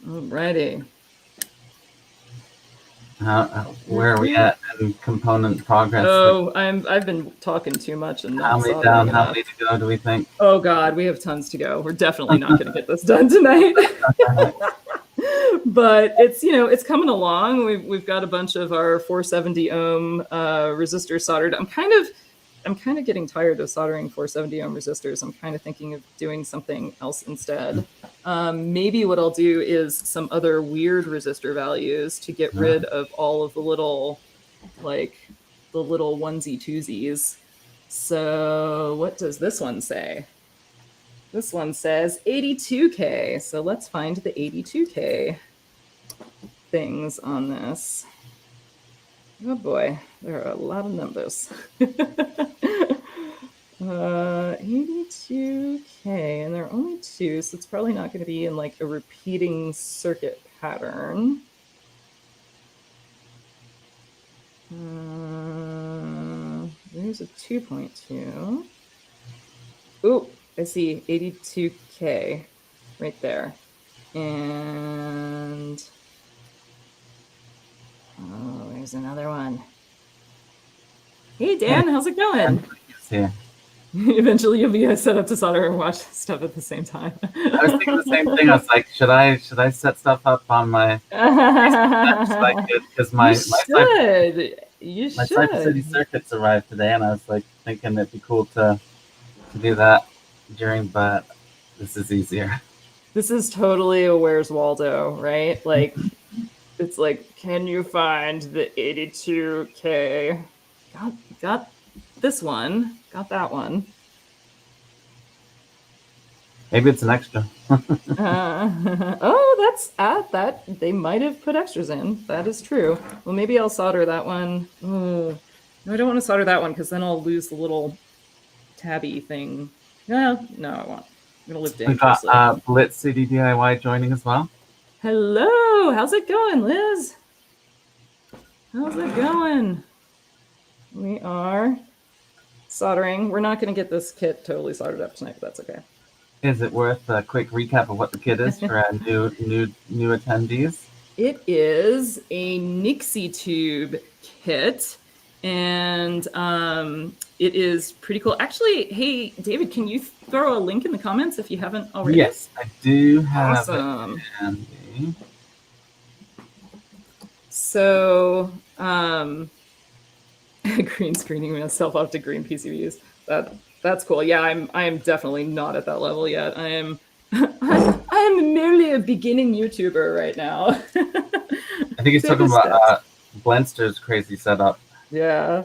Alrighty. Where are we at in component progress? Oh, I've been talking too much and not how many down? How many to go? Do we think? Oh God, we have tons to go. We're definitely not going to get this done tonight. But it's it's coming along. We've got a bunch of our 470 ohm resistor soldered. I'm kind of getting tired of soldering 470 ohm resistors. I'm kind of thinking of doing something else instead. Maybe what I'll do is some other weird resistor values to get rid of all of the little onesie twosies. So what does this one say? This one says 82K. So let's find the 82K things on this. Oh boy, there are a lot of numbers. 82K, and there are only two, so it's probably not going to be in like a repeating circuit pattern. There's a 2.2. Ooh, I see 82K right there. And Oh, there's another one. Hey, Dan, how's it going? Yeah. Eventually you'll be set up to solder and watch stuff at the same time. I was thinking the same thing. I was like, should I set stuff up on my because my Cypress City circuits arrived today, and I was like thinking it'd be cool to do that during, but this is easier. This is totally a Where's Waldo, right? Like, it's like, can you find the 82K? Got this one. Got that one. Maybe it's an extra. Oh, that's that. They might have put extras in. That is true. Well, maybe I'll solder that one. Oh, no, I don't want to solder that one because then I'll lose the little tabby thing. No, I won't. I'm going to live dangerously. We got Blitz City DIY joining as well. Hello. How's it going, Liz? How's it going? We are soldering. We're not going to get this kit totally soldered up tonight, but that's okay. Is it worth a quick recap of what the kit is for new attendees? It is a Nixie tube kit, and it is pretty cool. Actually, hey, David, can you throw a link in the comments if you haven't already? Yes, I do have awesome. It handy. So, green screening myself off to green PCBs. That's cool. Yeah, I am definitely not at that level yet. I am merely a beginning YouTuber right now. I think he's talking about Blenster's crazy setup. Yeah.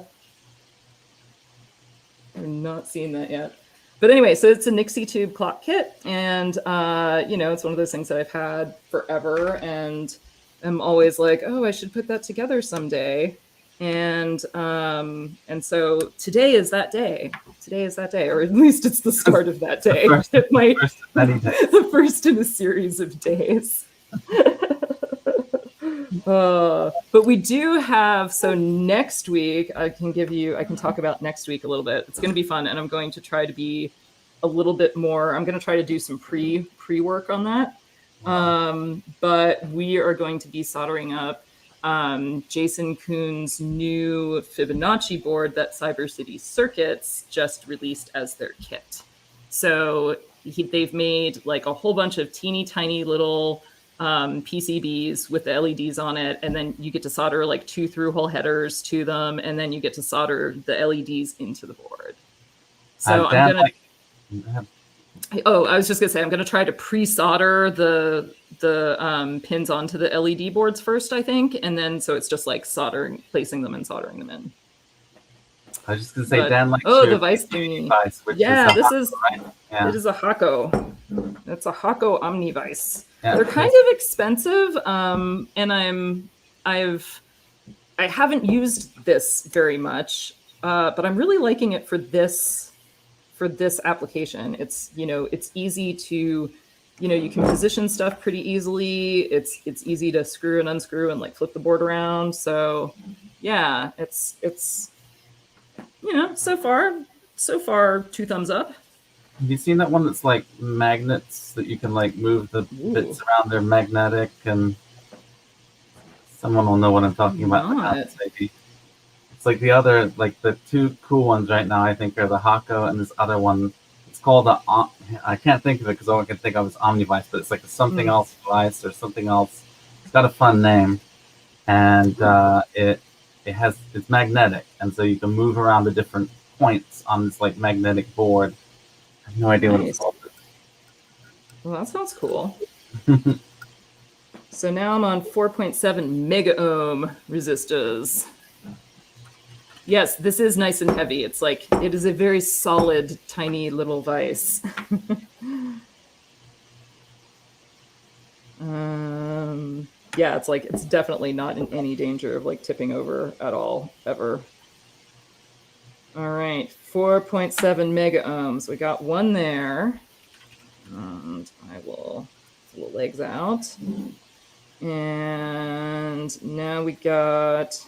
I've not seen that yet. But anyway, so it's a Nixie tube clock kit, and it's one of those things that I've had forever, and I'm always like, oh, I should put that together someday. And so today is that day. Today is that day, or at least it's the start of that day. The first in a series of days. But we do have, so next week, I can talk about next week a little bit. It's going to be fun, and I'm going to try to be a little bit more, I'm going to try to do some pre-work on that. But we are going to be soldering up Jason Kuhn's new Fibonacci board that Cyber City Circuits just released as their kit. So they've made like a whole bunch of teeny tiny little PCBs with the LEDs on it, and then you get to solder like 2 through-hole headers to them, and then you get to solder the LEDs into the board. So I was just gonna say, I'm gonna try to pre-solder the pins onto the LED boards first, I think, and then so it's just like placing them and soldering them in. I was just gonna say, Dan likes the Vise thingy. Yeah, this is right? Yeah. It is a Hakko. That's a Hakko OmniVise. Yeah, they're kind of expensive, and I haven't used this very much, but I'm really liking it for this application. It's it's easy to you can position stuff pretty easly. It's easy to screw and unscrew and like flip the board around. So yeah, it's so far 2 thumbs up. Have you seen that one that's like magnets that you can like move the bits around? They're magnetic, and someone will know what I'm talking about. Maybe it's like the other, like the 2 cool ones right now, I think, are the Hakko and this other one. It's called I can't think of it because all I can think of is OmniVise, but it's like a something else Vise or something else. It's got a fun name, and it's magnetic, and so you can move around the different points on this like magnetic board. I have no idea what it's called. Well, that sounds cool. So now I'm on 4.7 mega ohm resistors. Yes, this is nice and heavy. It's like, it is a very solid, tiny little vise. Yeah, it's definitely not in any danger of like tipping over at all, ever. All right, 4.7 mega ohms. We got one there. And I will pull the legs out. And now we got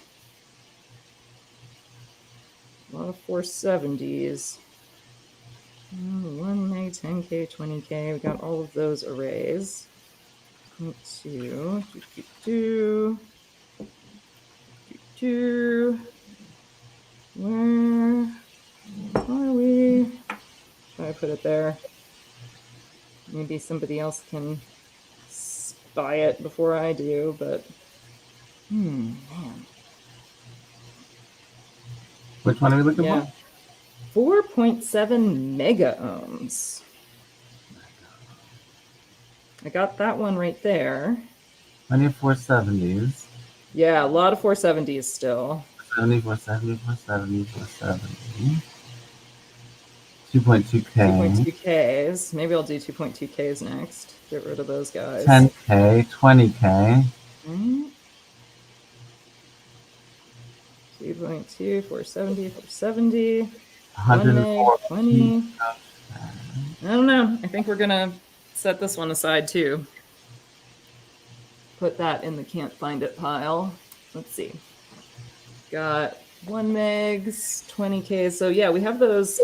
a lot of 470s. 1 meg, 10K, 20K. We got all of those arrays. 0.2. Where are we? Should I put it there? Maybe somebody else can spy it before I do, but man. Which one are we looking for? 4.7 mega ohms. I got that one right there. Plenty of 470s. Yeah, a lot of 470s still. 470, 470, 470. 2.2K. 2.2Ks. Maybe I'll do 2.2Ks next. Get rid of those guys. 10K, 20K. 2.2, 470, 470. 104. 20. I don't know. I think we're going to set this one aside too. Put that in the can't find it pile. Let's see. Got 1 megs, 20K. So yeah, we have those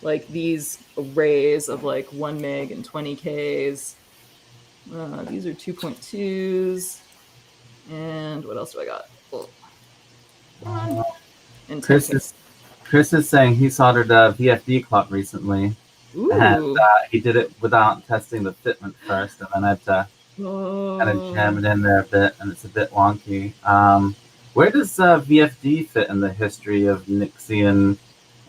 like these arrays of like 1 meg and 20Ks. These are 2.2s. And what else do I got? And Chris is saying he soldered a VFD clock recently. Ooh. And he did it without testing the fitment first, and then I had to kind of jam it in there a bit, and it's a bit wonky. Where does VFD fit in the history of Nixie and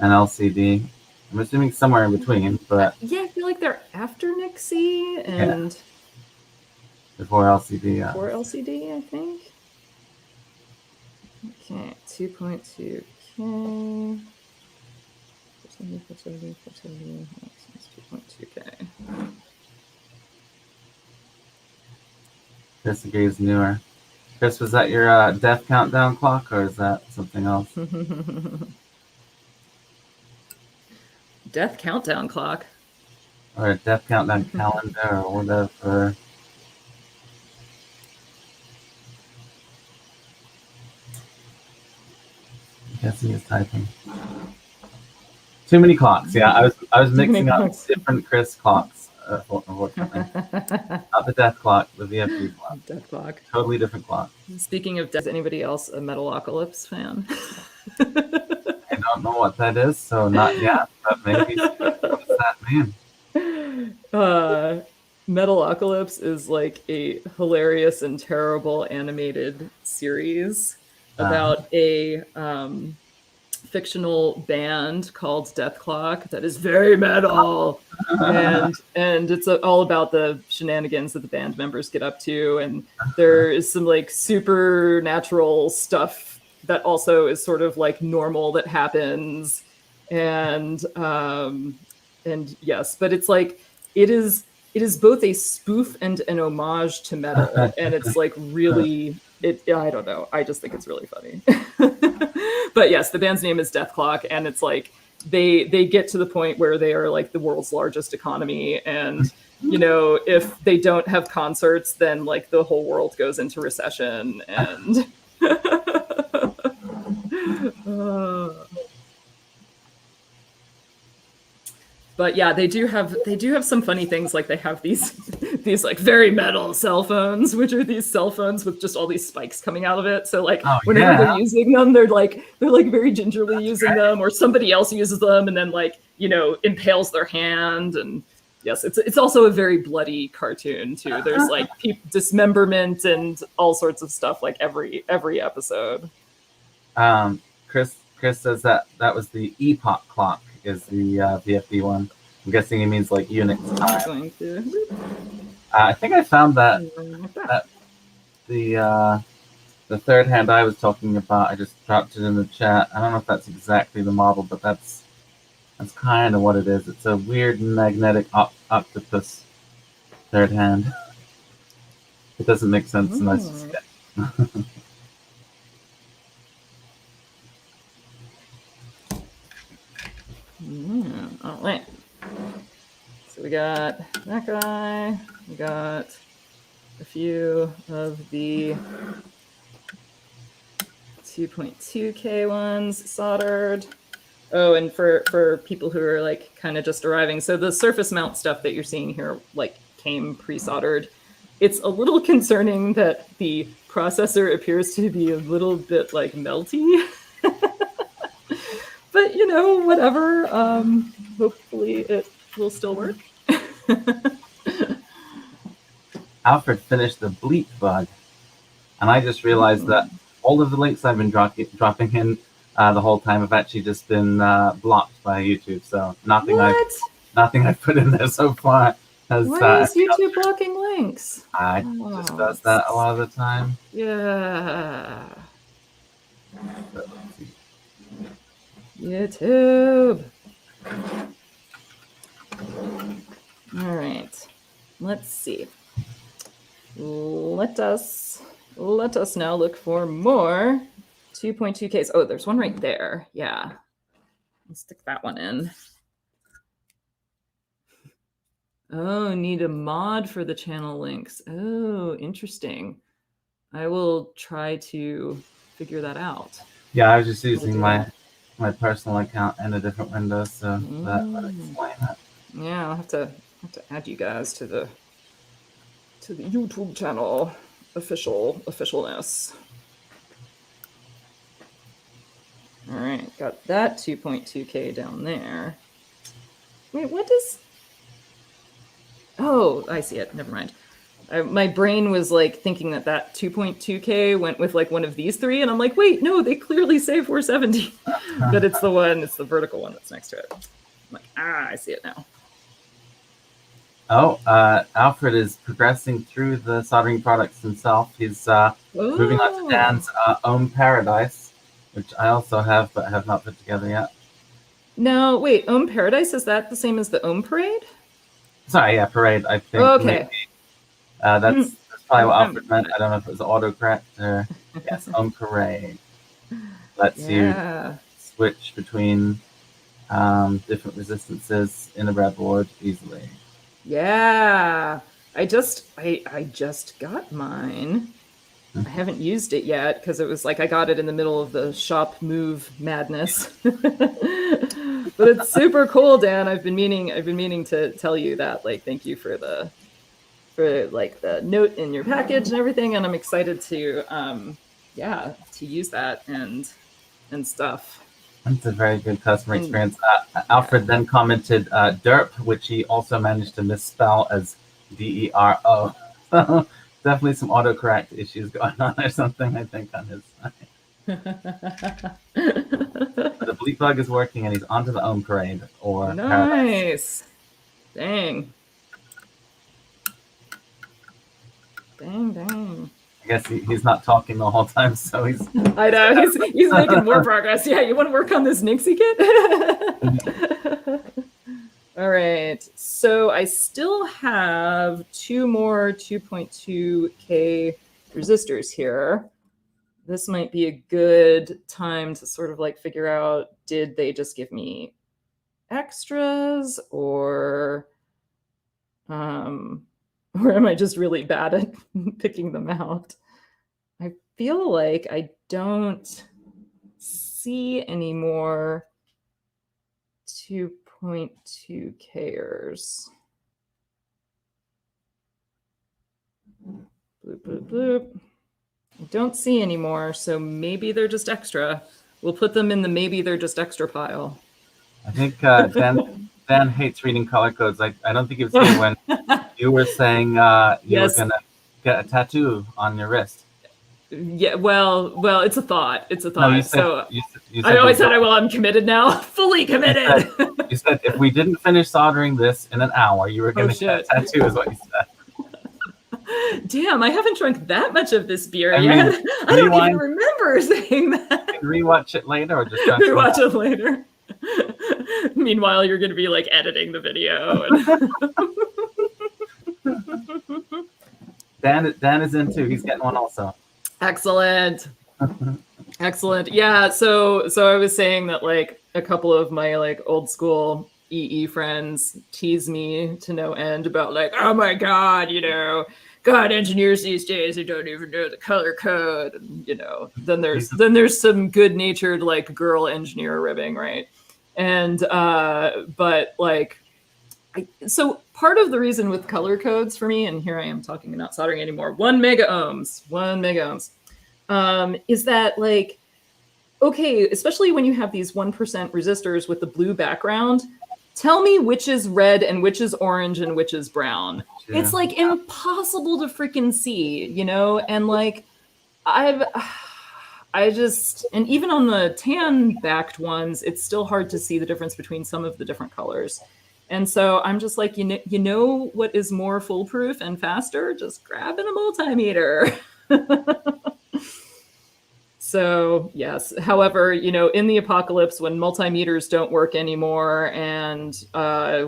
LCD? I'm assuming somewhere in between, but yeah, I feel like they're after Nixie and before LCD. Before LCD, I think. Okay, 2.2K. 470, 470. That's 2.2K. Chris agrees newer. Chris, was that your death countdown clock, or is that something else? Death countdown clock? Or a death countdown calendar, or whatever. I'm guessing he's typing. Too many clocks. Yeah, I was mixing up different Chris clocks. Unfortunately, not the death clock, the VFD clock. Death clock. Totally different clock. Speaking of death, is anybody else a Metalocalypse fan? I don't know what that is, so not yet. But maybe. What does that mean? Metalocalypse is like a hilarious and terrible animated series about a fictional band called Death Clock that is very metal, and it's all about the shenanigans that the band members get up to, and there is some like supernatural stuff that also is sort of like normal that happens, and yes, but it's like it is both a spoof and an homage to metal, and it's like really I don't know, I just think it's really funny. But yes, the band's name is Death Clock, and it's like they get to the point where they are like the world's largest economy, and you know, if they don't have concerts, then like the whole world goes into recession, and but yeah, they do have some funny things. Like they have these like very metal cell phones, which are these cell phones with just all these spikes coming out of it. So like whenever they're using them, they're like very gingerly using them, or somebody else uses them and then like, you know, impales their hand. And yes, it's also a very bloody cartoon too. There's like dismemberment and all sorts of stuff like every episode. Chris says that was the epoch clock. Is the VFD one. I'm guessing he means like units time. I think I found that the third hand I was talking about, I just dropped it in the chat. I don't know if that's exactly the model, but that's kind of what it is. It's a weird magnetic octopus third hand. It doesn't make sense unless you see it. All right. So we got that guy. We got a few of the 2.2K ones soldered. Oh, and for people who are like kind of just arriving, so the surface mount stuff that you're seeing here like came pre-soldered. It's a little concerning that the processor appears to be a little bit like melty. But you know, whatever. Hopefully it will still work. Alfred finished the bleep bug, and I just realized that all of the links I've been dropping in the whole time have actually just been blocked by YouTube. So nothing I've put in there so far has. Why is YouTube blocking links? I just does that a lot of the time. Yeah. YouTube. All right. Let's see. Let us now look for more 2.2Ks. Oh, there's one right there. Yeah. Let's stick that one in. Oh, need a mod for the channel links. Oh, interesting. I will try to figure that out. Yeah, I was just using my personal account in a different window, so that would explain it. Yeah, I'll have to add you guys to the YouTube channel officialness. All right, got that 2.2K down there. Wait, what is? Oh, I see it. Never mind. My brain was like thinking that 2.2K went with like one of these three, and I'm like, wait, no, they clearly say 470, but it's the vertical one that's next to it. I'm like, I see it now. Oh, Alfred is progressing through the soldering products himself. He's moving on to Dan's Ohm Paradise, which I also have, but have not put together yet. No, wait, Ohm Paradise, is that the same as the Ohm Parade? Sorry, yeah, Parade, I think. Okay. That's probably what Alfred meant. I don't know if it was autocorrect or... Yes, Ohm Parade. Lets you switch between different resistances in the breadboard easily. Yeah, I just got mine. I haven't used it yet because it was like I got it in the middle of the shop move madness. But it's super cool, Dan. I've been meaning to tell you that. Like, thank you for the note in your package and everything, and I'm excited to use that and stuff. It's a very good customer experience. Alfred then commented derp, which he also managed to misspell as DERO. So definitely some autocorrect issues going on or something, I think, on his side. The bleep bug is working, and he's onto the Ohm Parade or nice. Paradise. Dang. I guess he's not talking the whole time, so he's... I know, he's making more progress. Yeah, you want to work on this Nixie kit? All right, so I still have 2 more 2.2K resistors here. This might be a good time to sort of like figure out, did they just give me extras, or am I just really bad at picking them out? I feel like I don't see any more 2.2Kers. Bloop, bloop, bloop. I don't see any more, so maybe they're just extra. We'll put them in the maybe they're just extra pile. I think Dan hates reading color codes. I don't think it was you when you were saying you were going to get a tattoo on your wrist. Yeah, well, it's a thought. It's a thought. No, you said, so you said I always said, well, I'm committed now. Fully committed. You said if we didn't finish soldering this in an hour, you were going to get a tattoo, is what you said. Damn, I haven't drunk that much of this beer yet. I don't even remember saying that. Rewatch it later, or just rewatch it later. Meanwhile, you're going to be like editing the video. And... Dan is in too. He's getting one also. Excellent. Excellent. Yeah. So I was saying that like a couple of my like old school EE friends tease me to no end about like, oh my God, God, engineers these days who don't even know the color code. And, then there's some good natured like girl engineer ribbing, right? And but like So part of the reason with color codes for me, and here I am talking about soldering anymore, 1 mega ohms, is that like, okay, especially when you have these 1% resistors with the blue background, tell me which is red and which is orange and which is brown. Yeah. It's like impossible to freaking see, you know? And like, and even on the tan backed ones, it's still hard to see the difference between some of the different colors. And so I'm just like, you know what is more foolproof and faster? Just grabbing a multimeter. So yes, however, you know, in the apocalypse when multimeters don't work anymore and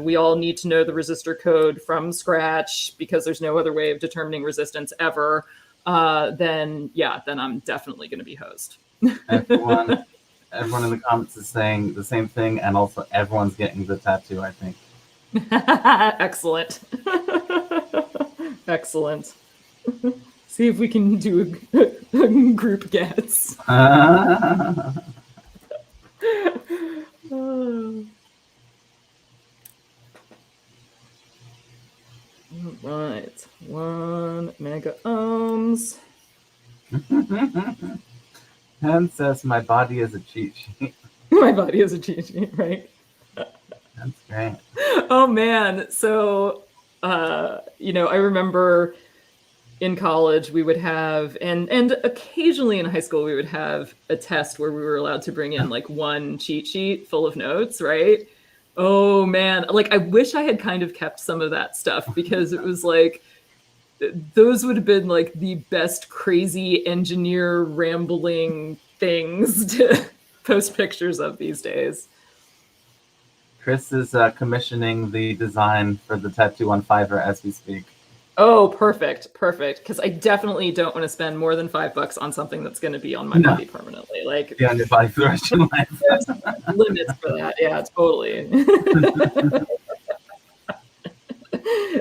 we all need to know the resistor code from scratch because there's no other way of determining resistance ever, then I'm definitely going to be hosed. Everyone in the comments is saying the same thing, and also everyone's getting the tattoo, I think. Excellent. Excellent. See if we can do a group gets. Right, 1 mega ohms. Hen says my body is a cheat sheet. My body is a cheat sheet, right? That's great. Oh man, so you know, I remember in college we would have, and occasionally in high school we would have a test where we were allowed to bring in like one cheat sheet full of notes, right? Oh man, like I wish I had kind of kept some of that stuff because it was like, those would have been like the best crazy engineer rambling things to post pictures of these days. Chris is commissioning the design for the tattoo on Fiverr as we speak. Oh, perfect. Because I definitely don't want to spend more than $5 on something that's going to be on my body permanently. Like, on your body for the rest of your life. There's limits for that. Yeah, totally.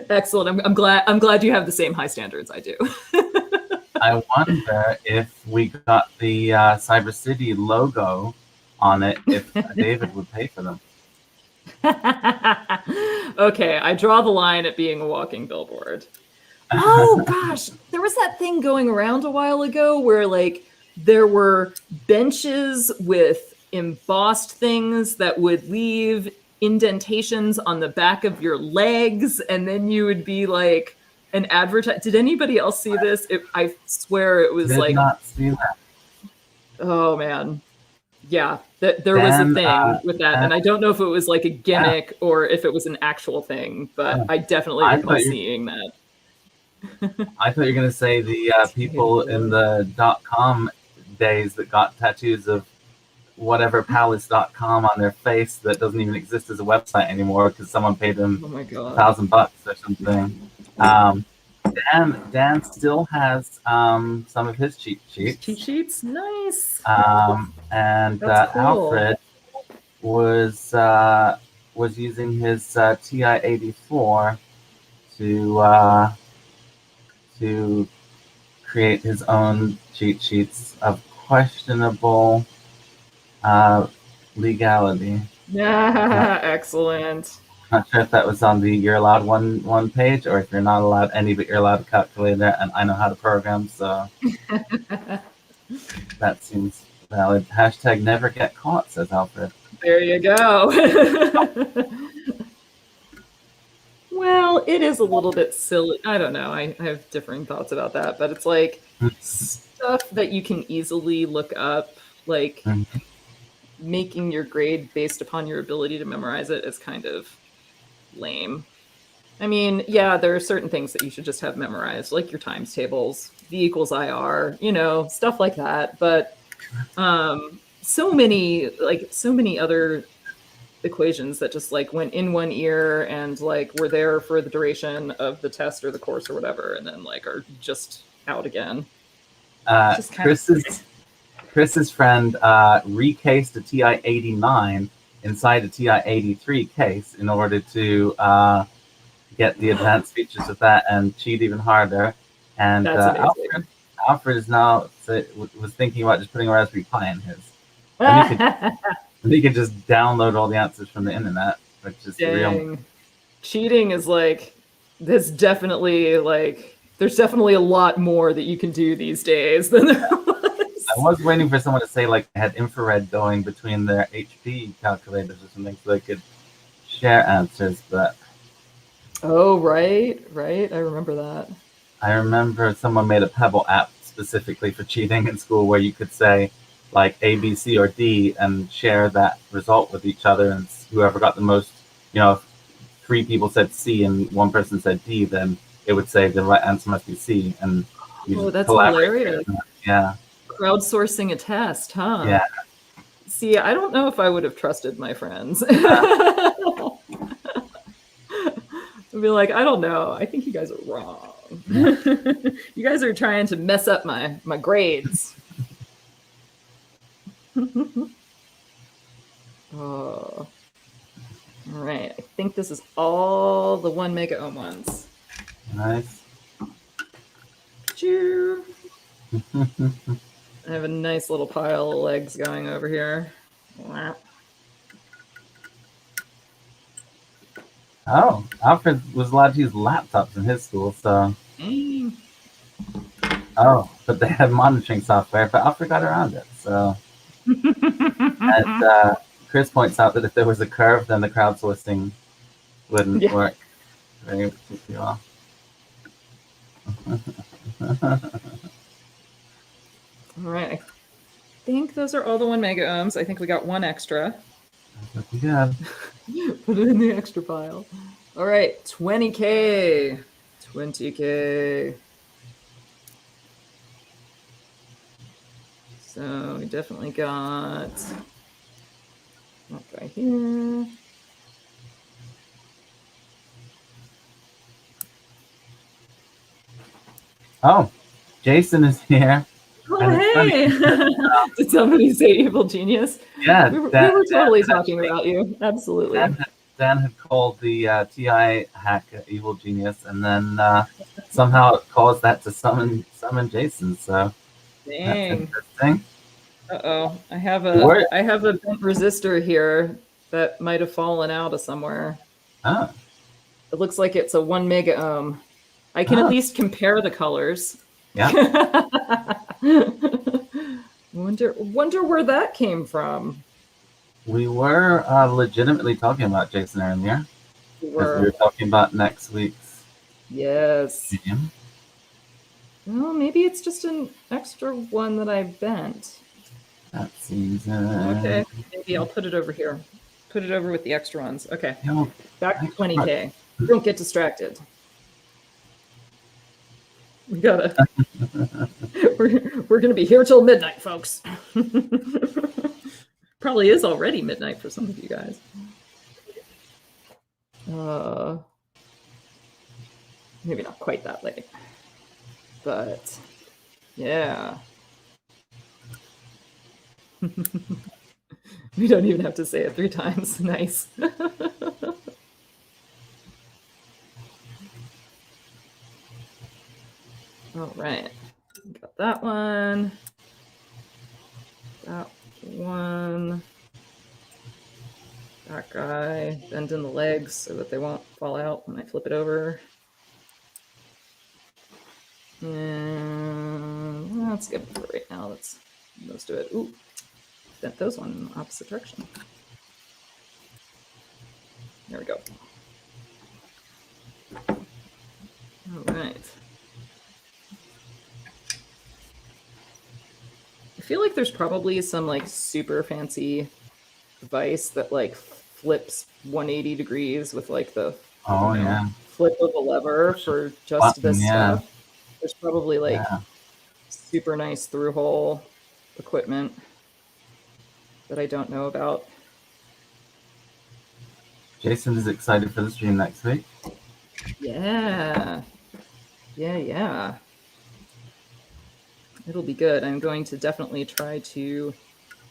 Excellent. I'm glad you have the same high standards I do. I wonder if we got the Cyber City logo on it, if David would pay for them. Okay, I draw the line at being a walking billboard. Oh gosh, there was that thing going around a while ago where like there were benches with embossed things that would leave indentations on the back of your legs, and then you would be like an advertise. Did anybody else see this? I swear it was Did not see that. Oh man. Yeah, there was a thing with that, and I don't know if it was like a gimmick or if it was an actual thing, but I definitely recall seeing that. I thought you were going to say the people in the .com days that got tattoos of whatever palace.com on their face that doesn't even exist as a website anymore because someone paid them $1,000 or something. Dan still has some of his cheat sheets. Cheat sheets? Nice. And cool. Alfred was using his TI-84 to create his own cheat sheets of questionable legality. Yeah, excellent. Not sure if that was on the you're allowed one page or if you're not allowed any, but you're allowed a calculator, and I know how to program, so that seems valid. Hashtag never get caught, says Alfred. There you go. Well, it is a little bit silly. I don't know. I have differing thoughts about that, but it's like stuff that you can easily look up, like making your grade based upon your ability to memorize it is kind of lame. I mean, yeah, there are certain things that you should just have memorized, like your times tables, V equals IR, you know, stuff like that. But so many other equations that just like went in one ear and like were there for the duration of the test or the course or whatever, and then like are just out again. Chris's friend recased a TI-89 inside a TI-83 case in order to get the advanced features of that and cheat even harder. And Alfred is now was thinking about just putting a Raspberry Pi in his. And he could just download all the answers from the internet, which is real. cheating is like, there's definitely a lot more that you can do these days than there was. I was waiting for someone to say like they had infrared going between their HP calculators or something so they could share answers, but Oh, right. I remember that. I remember someone made a Pebble app specifically for cheating in school where you could say like A, B, C, or D and share that result with each other, and whoever got the most, if 3 people said C and 1 person said D, then it would say the right answer must be C, and you just that's collaborate. hilarious. Yeah. Crowdsourcing a test, huh? Yeah. See, I don't know if I would have trusted my friends. I'd be like, I don't know. I think you guys are wrong. You guys are trying to mess up my grades. Oh. All right. I think this is all the 1 mega ohm ones. Nice. Choo. I have a nice little pile of legs going over here. Wow. Oh, Alfred was allowed to use laptops in his school, so. Oh, but they had monitoring software, but Alfred got around it, so. And Chris points out that if there was a curve, then the crowdsourcing wouldn't work very well. All right. I think those are all the 1 mega ohms. I think we got 1 extra. Yeah. Put it in the extra pile. All right, 20K. 20K. So we definitely got that guy here. Oh, Jason is here. Oh, hey! Did somebody say evil genius? Yeah, we were totally talking about you. Absolutely. Dan had called the TI hack evil genius, and then somehow it caused that to summon Jason. So dang, that's interesting. Uh-oh, I have a bent resistor here that might have fallen out of somewhere. Oh. It looks like it's a 1 mega ohm. I can at least compare the colors. Yeah. Wonder where that came from. We were legitimately talking about Jason earlier. We were talking about next week's. Yes. Game. Well, maybe it's just an extra one that I bent. That seems okay. Maybe I'll put it over here. Put it over with the extra ones. Okay. Back to 20K. Don't get distracted. We gotta. we're gonna be here till midnight, folks. Probably is already midnight for some of you guys. Maybe not quite that late, but yeah. We don't even have to say it 3 times. Nice. All right, got that one. That one. That guy. Bend in the legs so that they won't fall out when I flip it over. And that's good for right now. Let's do it. Ooh, bent those one in the opposite direction. There we go. All right. I feel like there's probably some like super fancy Vise that like flips 180 degrees with like the flip of a lever for just this stuff. There's probably like super nice through hole equipment that I don't know about. Jason is excited for the stream next week. Yeah. It'll be good. I'm going to definitely try to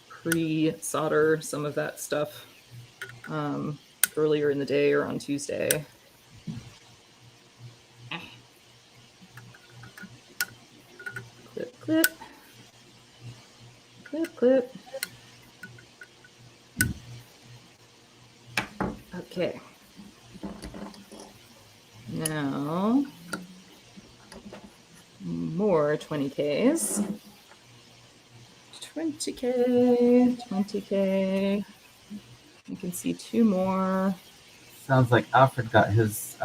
pre-solder some of that stuff earlier in the day or on Tuesday. Clip, clip. Clip, clip. Okay. Now, more 20Ks. 20K, 20K. You can see two more. Sounds like Alfred got his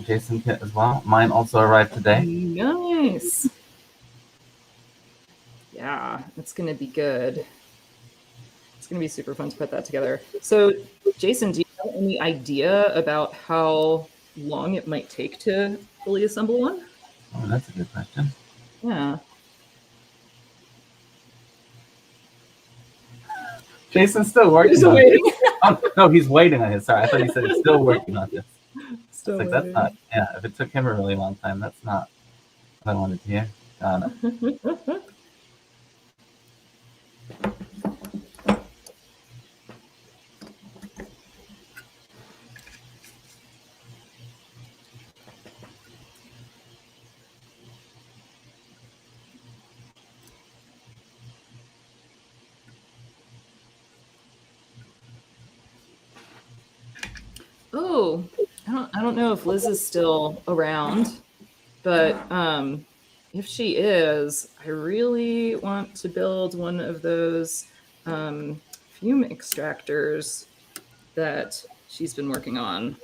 Jason kit as well. Mine also arrived today. Nice. Yeah, it's going to be good. It's going to be super fun to put that together. So, Jason, do you have any idea about how long it might take to fully assemble one? Oh, that's a good question. Yeah. Jason's still working on it. Oh, no, he's waiting on his. Sorry, I thought you said he's still working on this. Still like, that's not, yeah, if it took him a really long time, that's not what I wanted to hear. Got it. Oh, I don't know if Liz is still around, but if she is, I really want to build one of those fume extractors that she's been working on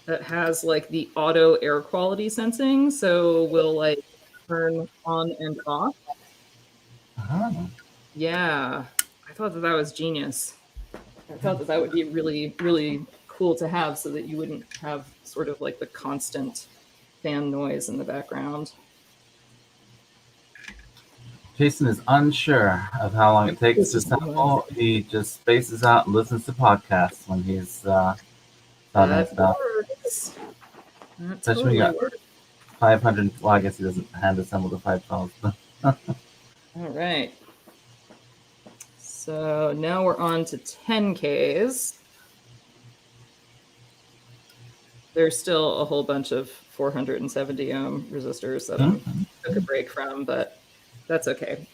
that has like the auto air quality sensing, so will like turn on and off. Oh. Yeah, I thought that was genius. I thought that would be really, really cool to have so that you wouldn't have sort of like the constant fan noise in the background. Jason is unsure of how long it takes to assemble. He just spaces out and listens to podcasts when he's stuff. Works. That Especially when you got 500. Well, I guess he doesn't hand assemble the 512s. All right. So now we're on to 10Ks. There's still a whole bunch of 470 ohm resistors that I took a break from, but that's okay.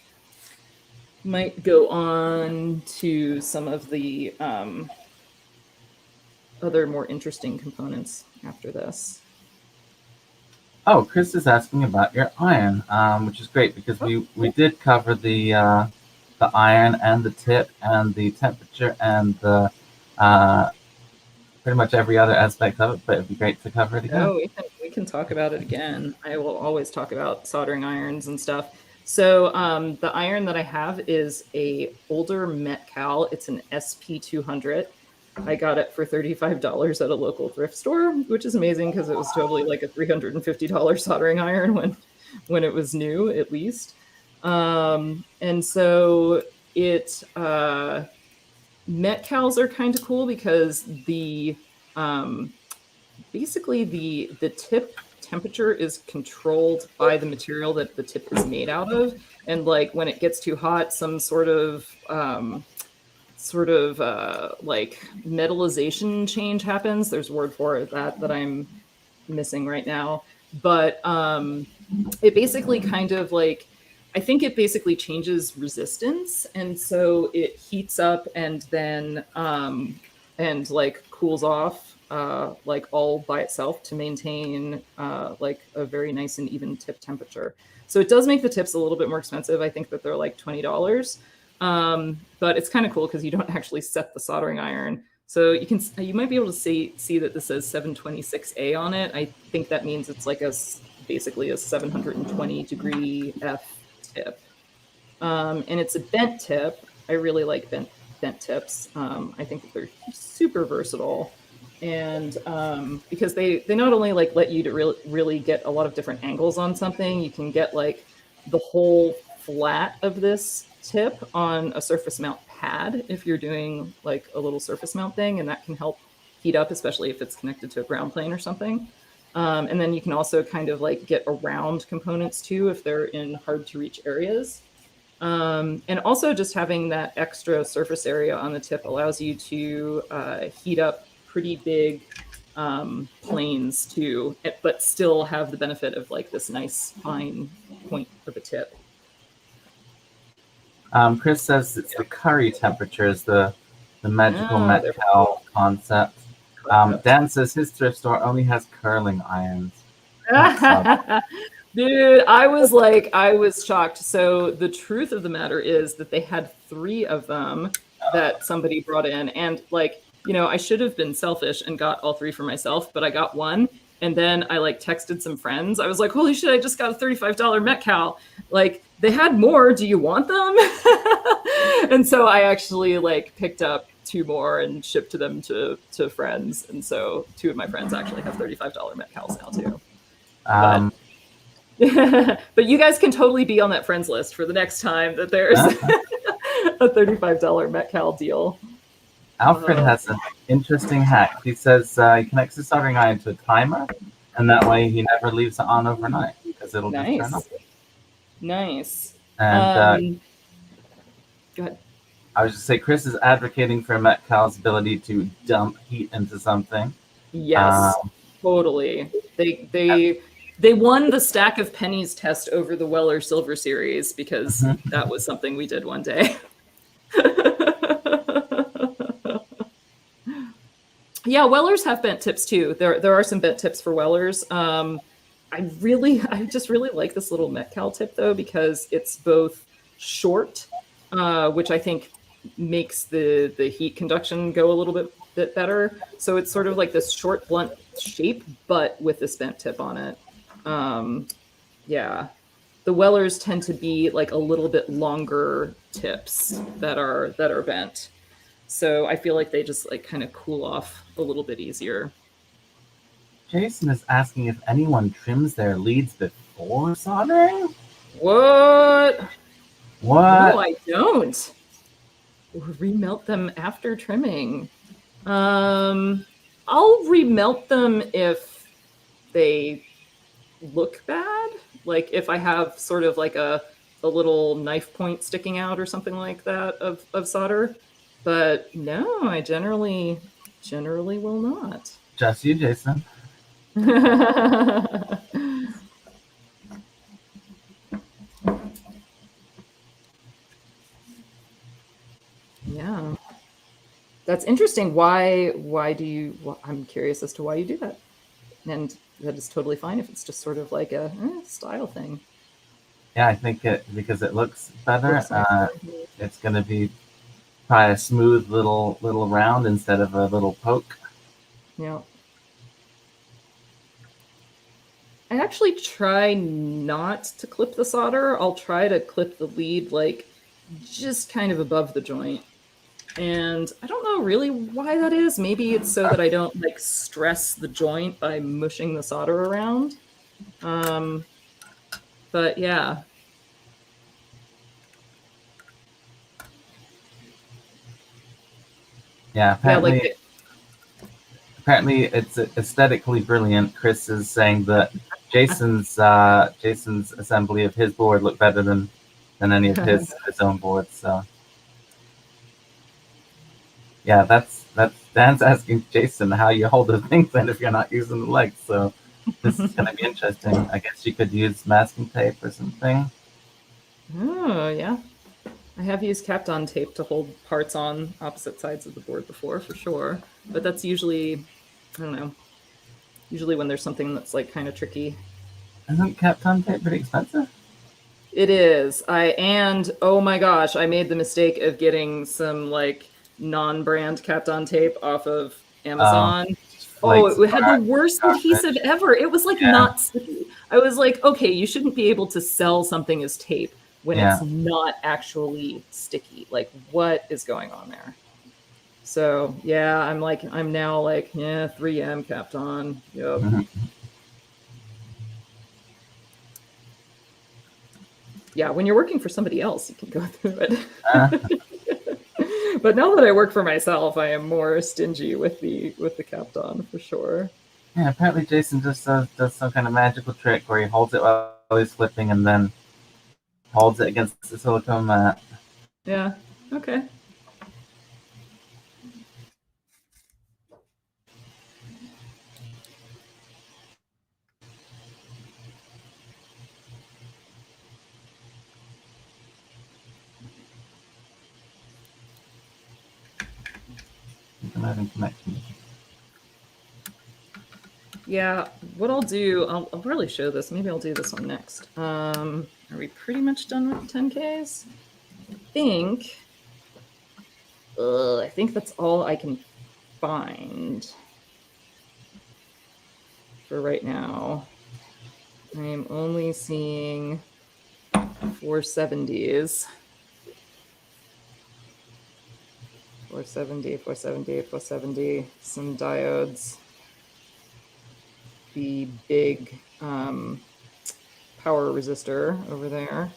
Might go on to some of the other more interesting components after this. Oh, Chris is asking about your iron, which is great because we did cover the iron and the tip and the temperature and the pretty much every other aspect of it, but it'd be great to cover it again. Oh, we can talk about it again. I will always talk about soldering irons and stuff. So the iron that I have is a older Metcal. It's an SP200. I got it for $35 at a local thrift store, which is amazing because it was totally like a $350 soldering iron when it was new, at least. And so it Metcals are kind of cool because the basically the tip temperature is controlled by the material that the tip is made out of, and like when it gets too hot, some sort of like metallization change happens. There's a word for that I'm missing right now, but it basically kind of like, I think it basically changes resistance, and so it heats up and then and like cools off like all by itself to maintain like a very nice and even tip temperature. So it does make the tips a little bit more expensive. I think that they're like $20. But it's kind of cool because you don't actually set the soldering iron. So you might be able to see that this says 726A on it. I think that means it's like basically a 720 degree F tip. And it's a bent tip. I really like bent tips. I think that they're super versatile. And because they not only like let you to really get a lot of different angles on something, you can get like the whole flat of this tip on a surface mount pad if you're doing like a little surface mount thing, and that can help heat up, especially if it's connected to a ground plane or something. And then you can also kind of like get around components too if they're in hard to reach areas. And also just having that extra surface area on the tip allows you to heat up pretty big planes too, but still have the benefit of like this nice fine point of a tip. Chris says it's the curry temperature is the magical Metcal concept. Dan says his thrift store only has curling irons. Dude, I was shocked. So the truth of the matter is that they had 3 of them that somebody brought in. And like, I should have been selfish and got all 3 for myself, but I got 1. And then I like texted some friends. I was like, holy shit, I just got a $35 Metcal. Like, they had more. Do you want them? And so I actually like picked up 2 more and shipped them to friends. And so 2 of my friends actually have $35 Metcals now too. But you guys can totally be on that friends list for the next time that there's a $35 Metcal deal. Alfred has an interesting hack. He says he connects his soldering iron to a timer, and that way he never leaves it on overnight because it'll just turn off. Nice. And go ahead. I was just say Chris is advocating for Metcal's ability to dump heat into something. Yes, totally. They won the stack of pennies test over the Weller Silver Series because that was something we did one day. Yeah, Wellers have bent tips too. There are some bent tips for Wellers. I just really like this little Metcal tip though, because it's both short, which I think makes the heat conduction go a little bit better. So it's sort of like this short blunt shape, but with this bent tip on it. Yeah, the Wellers tend to be like a little bit longer tips that are bent. So I feel like they just like kind of cool off a little bit easier. Jason is asking if anyone trims their leads before soldering. What? No, I don't. Or remelt them after trimming. I'll remelt them if they look bad. Like if I have sort of like a little knife point sticking out or something like that of solder. But no, I generally will not. Just you, Jason. Yeah. That's interesting. Why do you, I'm curious as to why you do that. And that is totally fine if it's just sort of like a style thing. Yeah, I think because it looks better. It's going to be probably a smooth little round instead of a little poke. Yeah. I actually try not to clip the solder. I'll try to clip the lead like just kind of above the joint. And I don't know really why that is. Maybe it's so that I don't like stress the joint by mushing the solder around. But yeah. Yeah, apparently it's aesthetically brilliant. Chris is saying that Jason's assembly of his board looked better than any of his own boards. So yeah, that's Dan's asking Jason how you hold the things in if you're not using the legs. So this is going to be interesting. I guess you could use masking tape or something. Oh yeah, I have used Kapton tape to hold parts on opposite sides of the board before, for sure. But that's usually, I don't know, usually when there's something that's like kind of tricky. Isn't Kapton tape pretty expensive? It is. And oh my gosh, I made the mistake of getting some like non-brand Kapton tape off of Amazon. It had the worst adhesive ever. It was like not sticky. I was like, okay, you shouldn't be able to sell something as tape when it's not actually sticky. Like, what is going on there? So yeah, I'm now like, 3M Kapton. Yep. Mm-hmm. Yeah, when you're working for somebody else, you can go through it. But now that I work for myself, I am more stingy with the Kapton for sure. Yeah, apparently Jason just does some kind of magical trick where he holds it while he's flipping and then holds it against the silicone mat. Yeah. Okay. I'm having connection. Yeah, what I'll do, I'll really show this. Maybe I'll do this one next. Are we pretty much done with the 10Ks? I think that's all I can find for right now. I am only seeing 470s. 470, 470, 470, some diodes. The big power resistor over there.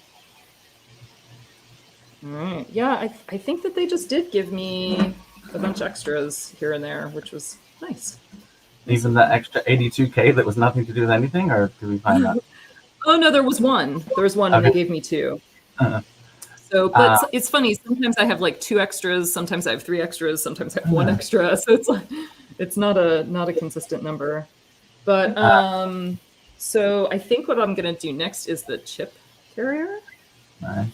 All right. Yeah, I think that they just did give me a bunch of extras here and there, which was nice. Even the extra 82K that was nothing to do with anything, or did we find that? Oh, no, there was one. There was one, and they gave me two. So, but it's funny. Sometimes I have like 2 extras. Sometimes I have 3 extras. Sometimes I have 1 extra. So it's like it's not a consistent number. But so I think what I'm gonna do next is the chip carrier. Nice.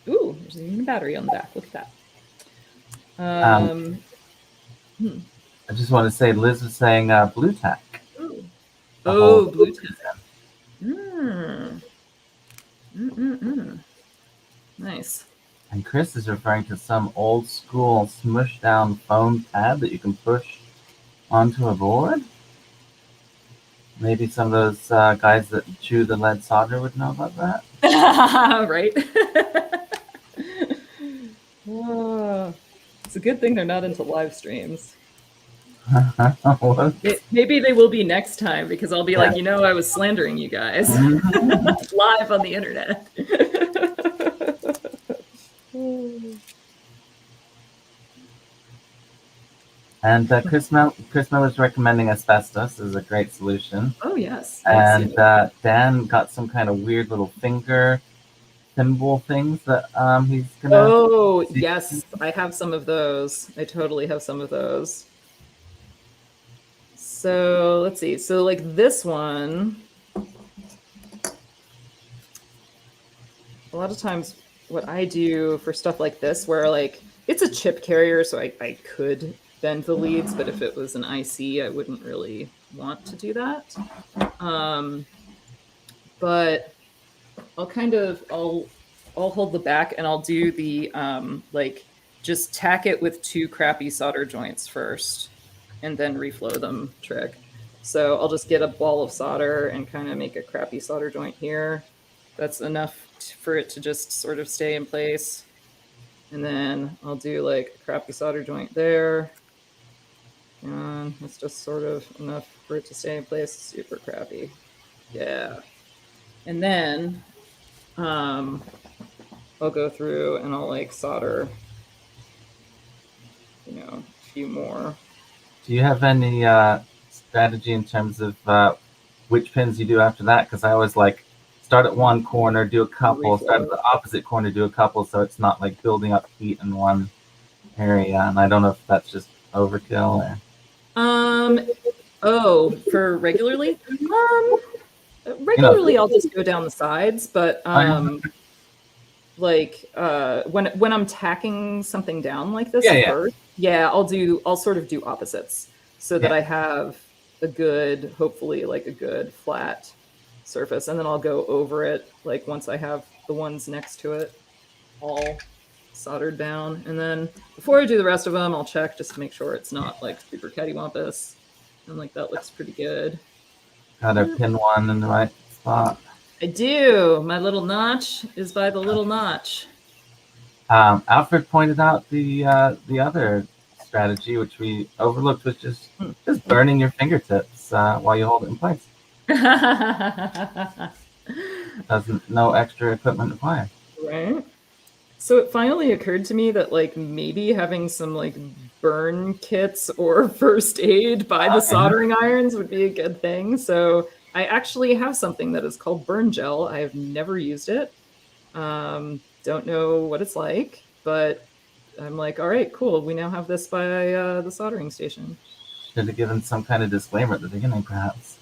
Ooh, there's even a battery on the back. Look at that. I just want to say, Liz was saying blue tack. Oh, blue tack. Nice. And Chris is referring to some old school smush down foam pad that you can push onto a board. Maybe some of those guys that chew the lead solder would know about that. Right? Oh, it's a good thing they're not into live streams. Maybe they will be next time, because I'll be like, I was slandering you guys live on the internet. And Chris Miller's recommending asbestos as a great solution. Oh, yes. And Dan got some kind of weird little finger thimble things that he's gonna. Oh, yes, I have some of those. I totally have some of those. So let's see. So like this one, a lot of times what I do for stuff like this, where like it's a chip carrier, so I could bend the leads, but if it was an IC, I wouldn't really want to do that. But I'll hold the back, and I'll do the like just tack it with 2 crappy solder joints first, and then reflow them trick. So I'll just get a ball of solder and kind of make a crappy solder joint here. That's enough for it to just sort of stay in place. And then I'll do like a crappy solder joint there. And it's just sort of enough for it to stay in place. Super crappy. Yeah. And then I'll go through and I'll like solder, a few more. Do you have any strategy in terms of which pins you do after that? Because I always like start at one corner, do a couple, start at the opposite corner, do a couple, so it's not like building up heat in one area. And I don't know if that's just overkill or. For regularly? Regularly I'll just go down the sides, but like when I'm tacking something down like this first, I'll sort of do opposites so that I have hopefully like a good flat surface, and then I'll go over it like once I have the ones next to it all soldered down, and then before I do the rest of them, I'll check just to make sure it's not like super cattywampus, and like that looks pretty good. Got to pin one in the right spot. I do. My little notch is by the little notch. Alfred pointed out the other strategy, which we overlooked, which is just burning your fingertips while you hold it in place. No extra equipment required. Right. So it finally occurred to me that like maybe having some like burn kits or first aid by the soldering irons would be a good thing. So I actually have something that is called burn gel. I have never used it. Don't know what it's like, but I'm like, all right, cool. We now have this by the soldering station. Should have given some kind of disclaimer at the beginning, perhaps.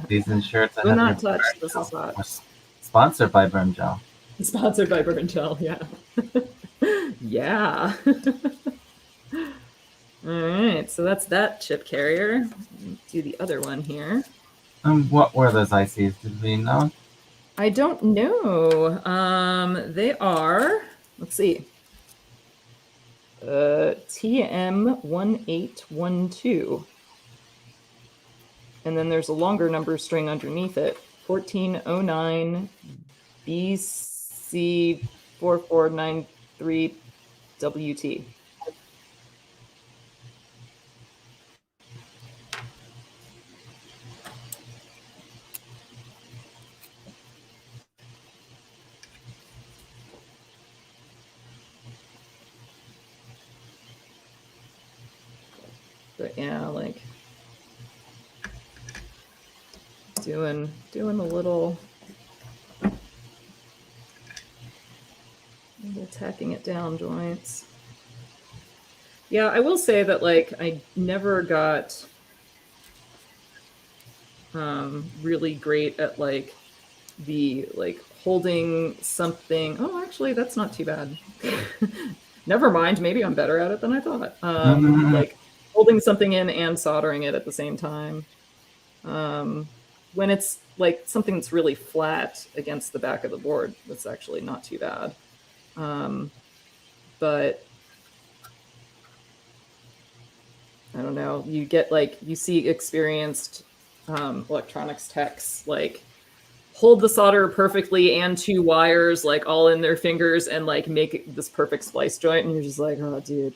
These insurance. Do not touch. This is hot. Sponsored by Burn Gel. Sponsored by Burn Gel, yeah. Yeah. All right, so that's that chip carrier. Do the other one here. What were those ICs? Did we know? I don't know. They are, let's see, TM1812. And then there's a longer number string underneath it, 1409 BC4493WT. But yeah, like doing the little tacking it down joints. Yeah, I will say that like I never got really great at like the like holding something. Oh, actually, that's not too bad. Never mind. Maybe I'm better at it than I thought. Like holding something in and soldering it at the same time. When it's like something that's really flat against the back of the board, that's actually not too bad. But I don't know. You get like, you see experienced electronics techs like hold the solder perfectly and two wires like all in their fingers and like make this perfect splice joint, and you're just like, oh, dude.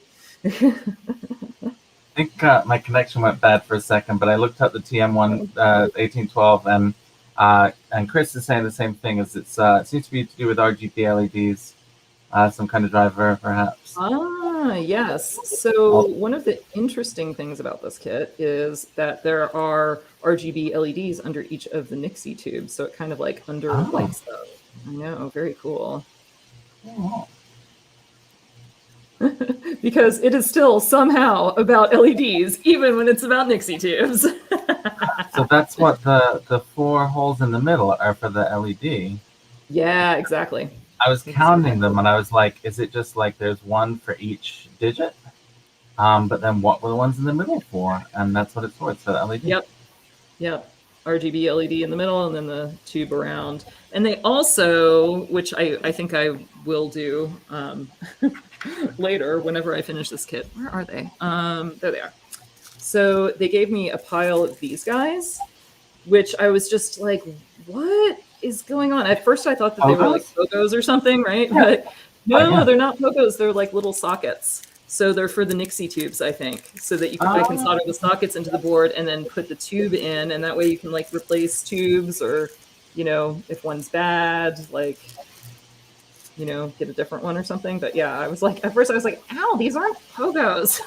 I think my connection went bad for a second, but I looked up the TM1 1812, and Chris is saying the same thing. As it seems to be to do with RGB LEDs, some kind of driver, perhaps. Ah, yes. So one of the interesting things about this kit is that there are RGB LEDs under each of the Nixie tubes, so it kind of like underlights them. I know, very cool. Oh. Because it is still somehow about LEDs, even when it's about Nixie tubes. So that's what the four holes in the middle are for the LED. Yeah, exactly. I was counting them, and I was like, is it just like there's one for each digit? But then what were the ones in the middle for? And that's what it's for. It's for the LED. Yep. RGB LED in the middle, and then the tube around. And they also, which I think I will do later whenever I finish this kit. Where are they? There they are. So they gave me a pile of these guys, which I was just like, what is going on? At first I thought that they were like Pogos or something, right? Yeah. But no, they're not Pogos. They're like little sockets. So they're for the Nixie tubes, I think, so that you can, I can solder the sockets into the board and then put the tube in, and that way you can like replace tubes, or, you know, if one's bad, like, you know, get a different one or something. But yeah, I was like, at first I was like, ow, these aren't Pogos.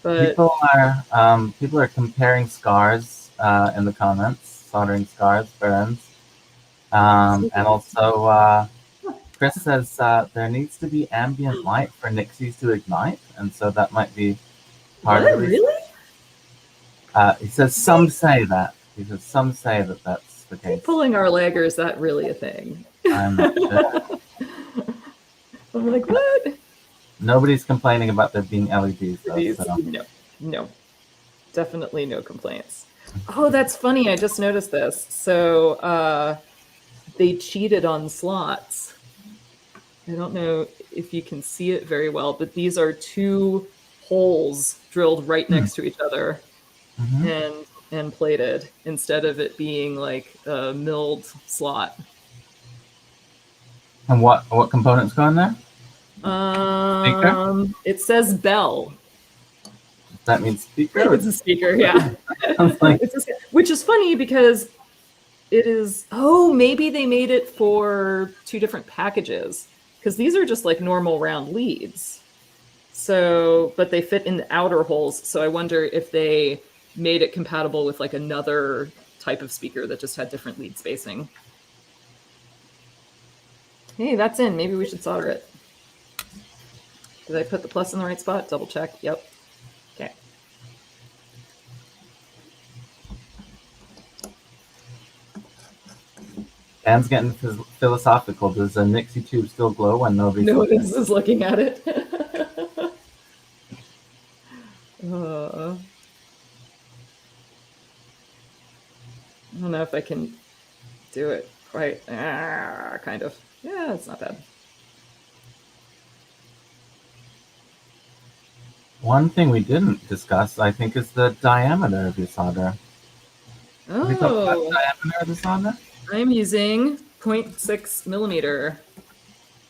But people are comparing scars in the comments, soldering scars, burns, and also Chris says there needs to be ambient light for Nixies to ignite, and so that might be part of the reason. Really? He says some say that. He says some say that that's the case. Pulling our leg, or is that really a thing? I'm not sure. I'm like, what? Nobody's complaining about there being LEDs, though. So. No. Definitely no complaints. Oh, that's funny. I just noticed this. So they cheated on slots. I don't know if you can see it very well, but these are two holes drilled right next to each other and plated, instead of it being like a milled slot. And what components go in there? Speaker? It says bell. That means speaker? It's a speaker, yeah. Like... which is funny because it is, maybe they made it for two different packages, because these are just like normal round leads. So, but they fit in the outer holes. So I wonder if they made it compatible with like another type of speaker that just had different lead spacing. Hey, that's in. Maybe we should solder it. Did I put the plus in the right spot? Double check. Yep. Okay. Dan's getting philosophical. Does a Nixie tube still glow when nobody's is looking at it? I don't know if I can do it quite. Kind of. Yeah, it's not bad. One thing we didn't discuss, I think, is the diameter of your solder. Have we talked about the diameter of the solder? I'm using 0.6 millimeter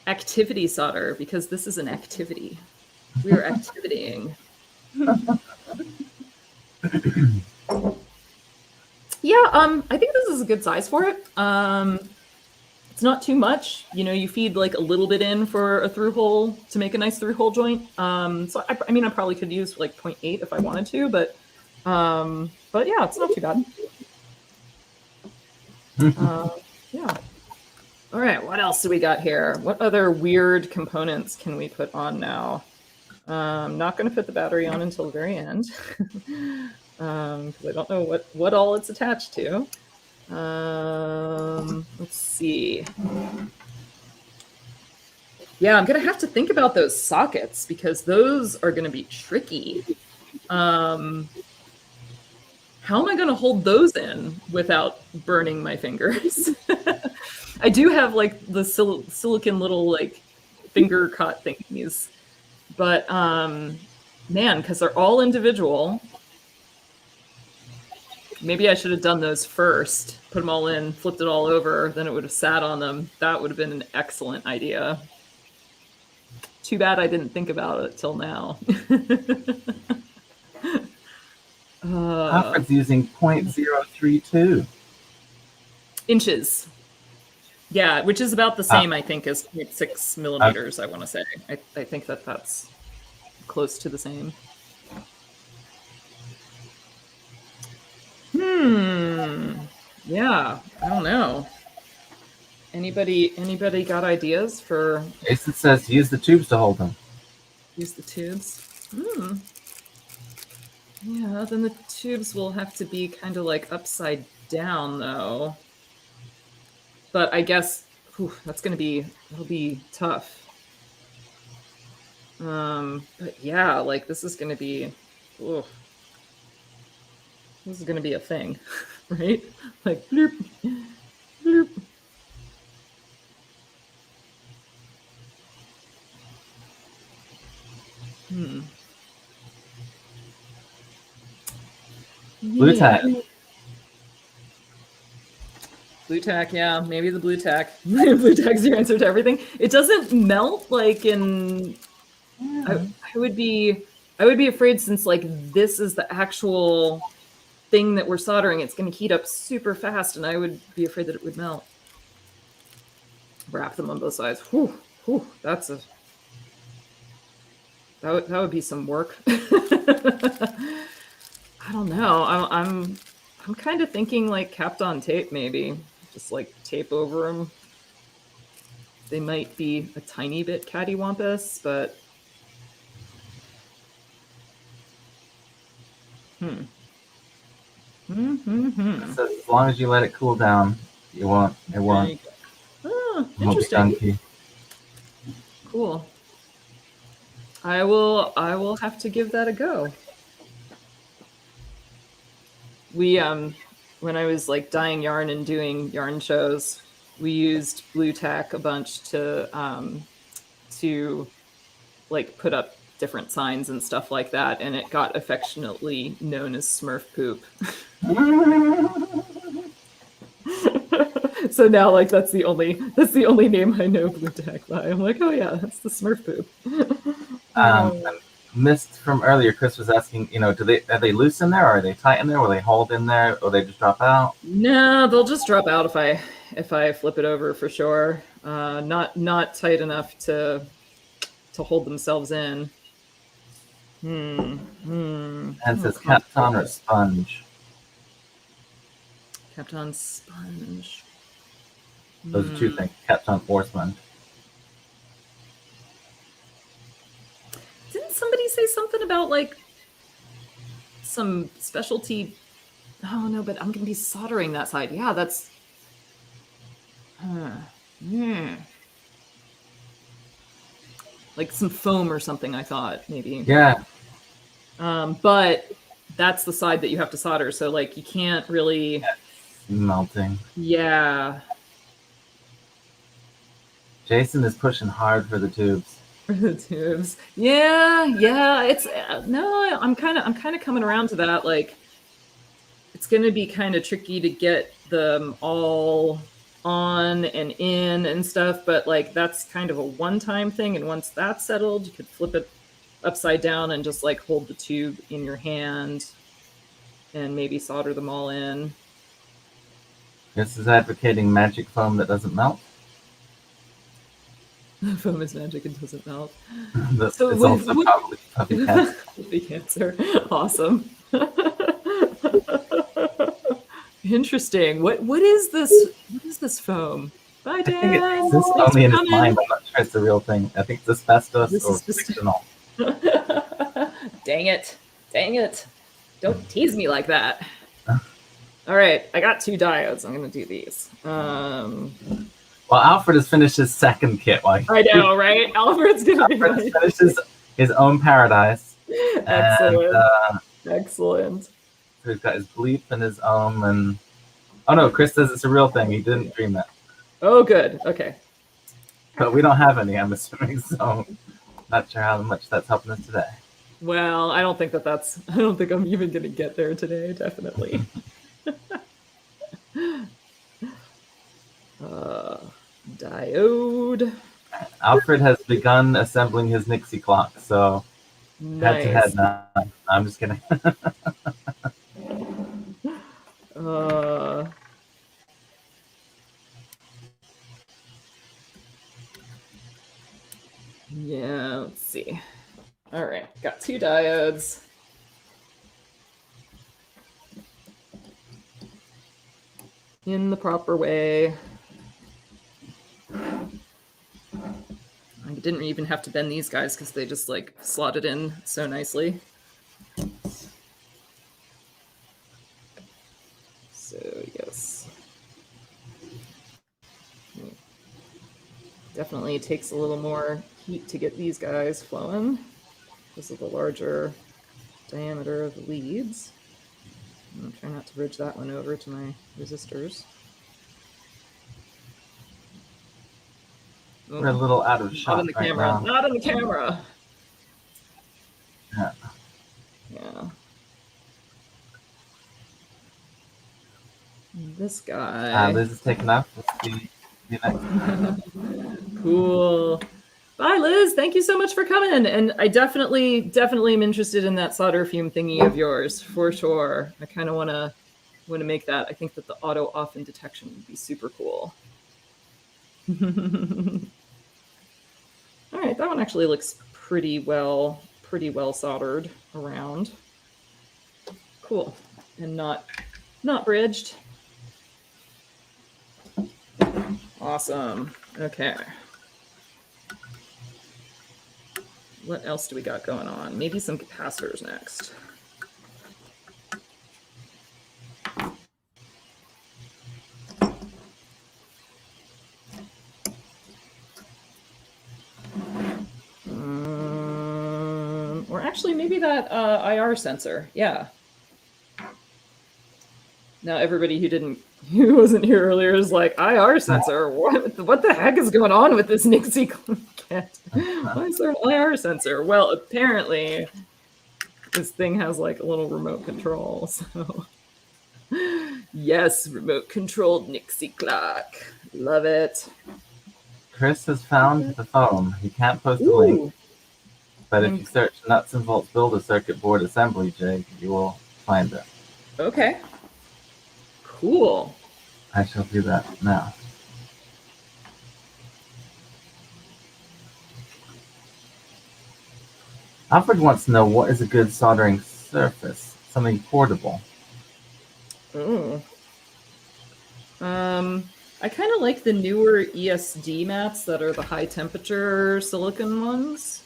activity solder because this is an activity. We are activitying. Yeah, I think this is a good size for it. It's not too much. You know, you feed like a little bit in for a through hole to make a nice through hole joint. So I mean, I probably could use like 0.8 if I wanted to, but yeah, it's not too bad. Yeah. All right, what else do we got here? What other weird components can we put on now? I'm not going to put the battery on until the very end because I don't know what all it's attached to. Let's see. Yeah, I'm going to have to think about those sockets because those are going to be tricky. How am I going to hold those in without burning my fingers? I do have like the silicon little like finger caught thingies, but man, because they're all individual. Maybe I should have done those first, put them all in, flipped it all over, then it would have sat on them. That would have been an excellent idea. Too bad I didn't think about it till now. Alfred's using 0.032 inches. Yeah, which is about the same, I think, as 0.6 millimeters, I want to say. I think that's close to the same. Yeah, I don't know. Anybody got ideas for? Jason says use the tubes to hold them. Use the tubes. Yeah, then the tubes will have to be kind of like upside down though. But I guess that'll be tough. But yeah, like this is gonna be this is gonna be a thing, right? Like bloop, bloop. Blue tack. Blue tack, yeah, maybe the blue tack. Blue tack's your answer to everything. It doesn't melt like in. I would be afraid since like this is the actual thing that we're soldering. It's going to heat up super fast, and I would be afraid that it would melt. Wrap them on both sides. Whew, that's a. That would be some work. I don't know. I'm kind of thinking like Kapton tape, maybe. Just like tape over them. They might be a tiny bit cattywampus, but So as long as you let it cool down, it won't interesting. Be Cool. I will have to give that a go. We when I was like dyeing yarn and doing yarn shows, we used blue tack a bunch to like put up different signs and stuff like that, and it got affectionately known as Smurf poop. So now like that's the only name I know blue tack by. I'm like, oh yeah, that's the Smurf poop. Missed from earlier, Chris was asking, are they loose in there, or are they tight in there, or they hold in there, or they just drop out? No, they'll just drop out if I flip it over for sure. Not tight enough to hold themselves in. And it says Kapton or sponge. Kapton sponge. Those are two things, Kapton or sponge. Didn't somebody say something about like some specialty? Oh no, but I'm gonna be soldering that side. Yeah, that's. Like some foam or something, I thought maybe. Yeah. But that's the side that you have to solder, so like you can't really. melting. Yeah. Jason is pushing hard for the tubes. For the tubes. Yeah. It's no, I'm kind of coming around to that. Like, it's going to be kind of tricky to get them all on and in and stuff, but like that's kind of a one-time thing. And once that's settled, you could flip it upside down and just like hold the tube in your hand and maybe solder them all in. This is advocating magic foam that doesn't melt. Foam is magic and doesn't melt. So it's also probably puppy cancer. Puppy cancer. Awesome. Interesting. What is this? What is this foam? Bye, Dan. I think it exists only in his mind. I'm not sure it's a real thing. I think it's asbestos or fictional. Dang it. Don't tease me like that. All right, I got 2 diodes. I'm going to do these. Well, Alfred has finished his second kit. I know, right? Alfred's going to be right. Finishes his own paradise. Excellent. Excellent. So he's got his bleep and his and oh no, Chris says it's a real thing. He didn't dream that. Oh, good. Okay. But we don't have any, I'm assuming, so not sure how much that's helping us today. Well, I don't think I'm even going to get there today, definitely. Diode. Alfred has begun assembling his Nixie clock, so nice. Head to head now. I'm just kidding. Yeah, let's see. All right, got 2 diodes. In the proper way. I didn't even have to bend these guys because they just like slotted in so nicely. So yes. Definitely takes a little more heat to get these guys flowing because of the larger diameter of the leads. I'm trying not to bridge that one over to my resistors. We're a little out of shot. Not in the camera. Now. Not in the camera. Yeah. This guy. Liz is taking off. Let's see you next time. Cool. Bye, Liz. Thank you so much for coming. And I definitely am interested in that solder fume thingy of yours for sure. I kind of want to make that. I think that the auto off and detection would be super cool. All right, that one actually looks pretty well soldered around. Cool, and not bridged. Awesome. Okay. What else do we got going on? Maybe some capacitors next. Or actually, maybe that IR sensor. Yeah. Now, everybody who wasn't here earlier is like, IR sensor? What the heck is going on with this Nixie kit? Why is there an IR sensor? Well, apparently, this thing has like a little remote control. So, yes, remote controlled Nixie clock. Love it. Chris has found the foam. He can't post a link, but if you search nuts and bolts builder circuit board assembly jig, you will find it. Okay. Cool. I shall do that now. Alfred wants to know, what is a good soldering surface? Something portable. Oh. I kind of like the newer ESD mats that are the high temperature silicon ones.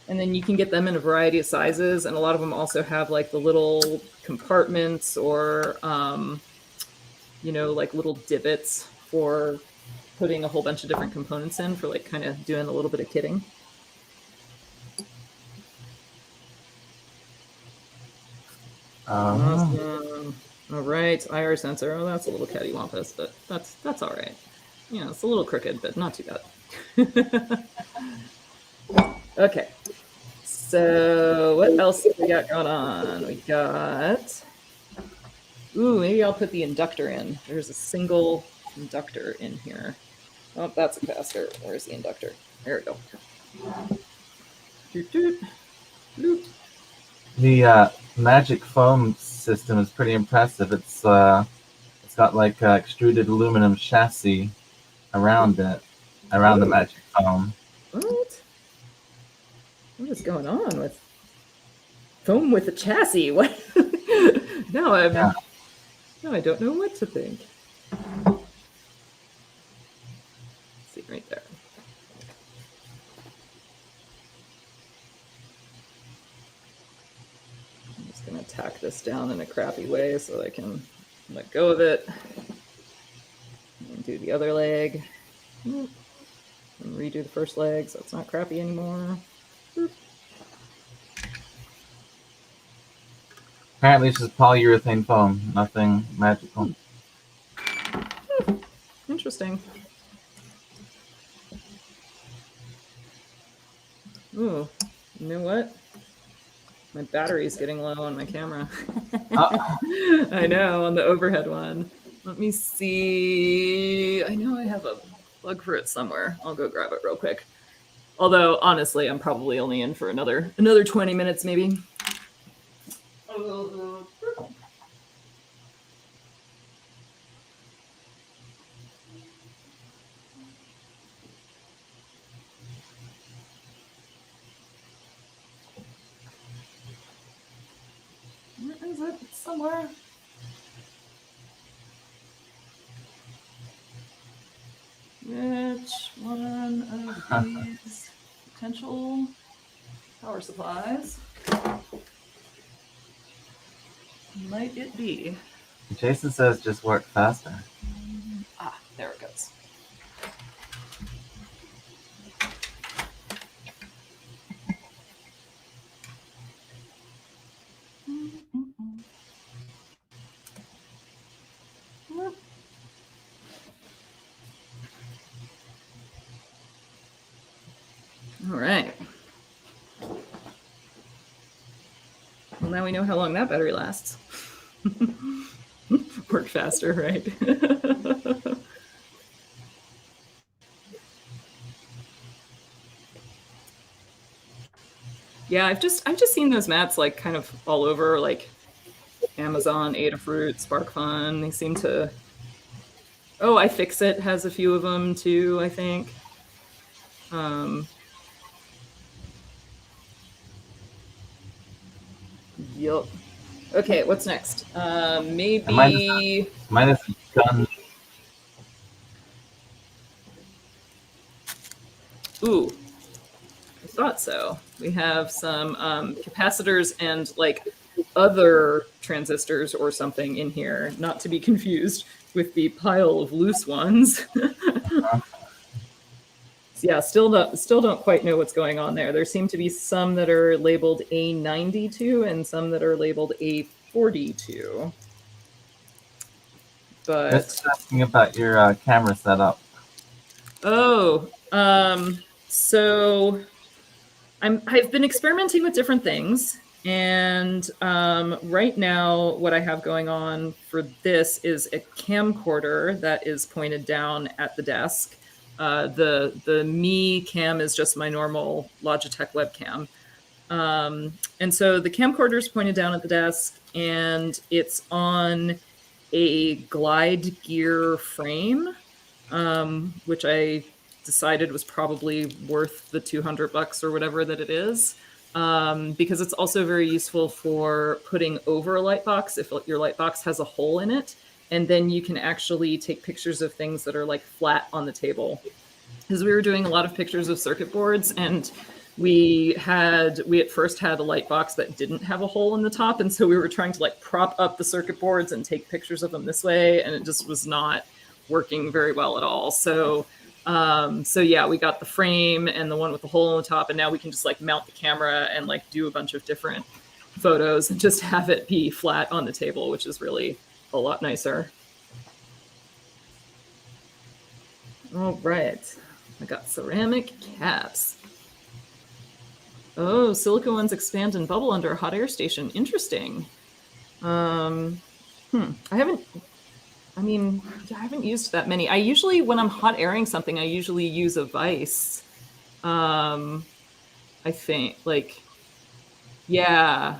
And then you can get them in a variety of sizes, and a lot of them also have like the little compartments or like little divots for putting a whole bunch of different components in for like kind of doing a little bit of kitting. Awesome. All right, IR sensor. Oh, that's a little cattywampus, but that's all right. You know, it's a little crooked, but not too bad. Okay. So what else we got going on? We got... Ooh, maybe I'll put the inductor in. There's a single inductor in here. Oh, that's a capacitor. Where's the inductor? There we go. Doot, doot. Doot. The magic foam system is pretty impressive. It's got like extruded aluminum chassis around it, around the magic foam. What? What is going on with foam with a chassis? What? Now I don't know what to think. Let's see right there. I'm just gonna tack this down in a crappy way so I can let go of it. And do the other leg. And redo the first leg so it's not crappy anymore. Apparently it's just polyurethane foam, nothing magical. Interesting. Ooh, you know what? My battery's getting low on my camera. I know, on the overhead one. Let me see. I know I have a plug for it somewhere. I'll go grab it real quick. Although, honestly, I'm probably only in for another 20 minutes, maybe. Where is it? It's somewhere. Which one of these potential power supplies might it be? Jason says just work faster. Ah, there it goes. All right. Well, now we know how long that battery lasts. Work faster, right? Yeah, I've just seen those mats like kind of all over, like Amazon, Adafruit, SparkFun. They seem to. Oh, iFixit has a few of them too, I think. Yup. Okay, what's next? Maybe. Mine is done. Ooh, I thought so. We have some capacitors and like other transistors or something in here, not to be confused with the pile of loose ones. Yeah, still don't quite know what's going on there. There seem to be some that are labeled A92 and some that are labeled A42. But just asking about your camera setup. Oh, so I've been experimenting with different things, and right now what I have going on for this is a camcorder that is pointed down at the desk. The Mi cam is just my normal Logitech webcam. And so the camcorder is pointed down at the desk, and it's on a glide gear frame, which I decided was probably worth the $200 or whatever that it is, because it's also very useful for putting over a light box if your light box has a hole in it. And then you can actually take pictures of things that are like flat on the table. Because we were doing a lot of pictures of circuit boards, and we at first had a light box that didn't have a hole in the top. And so we were trying to like prop up the circuit boards and take pictures of them this way. And it just was not working very well at all. So yeah, we got the frame and the one with the hole in the top, and now we can just like mount the camera and like do a bunch of different photos and just have it be flat on the table, which is really a lot nicer. All right. I got ceramic caps. Oh, silica ones expand and bubble under a hot air station. Interesting. I haven't used that many. I usually, when I'm hot airing something, I usually use a vise. I think, like, yeah.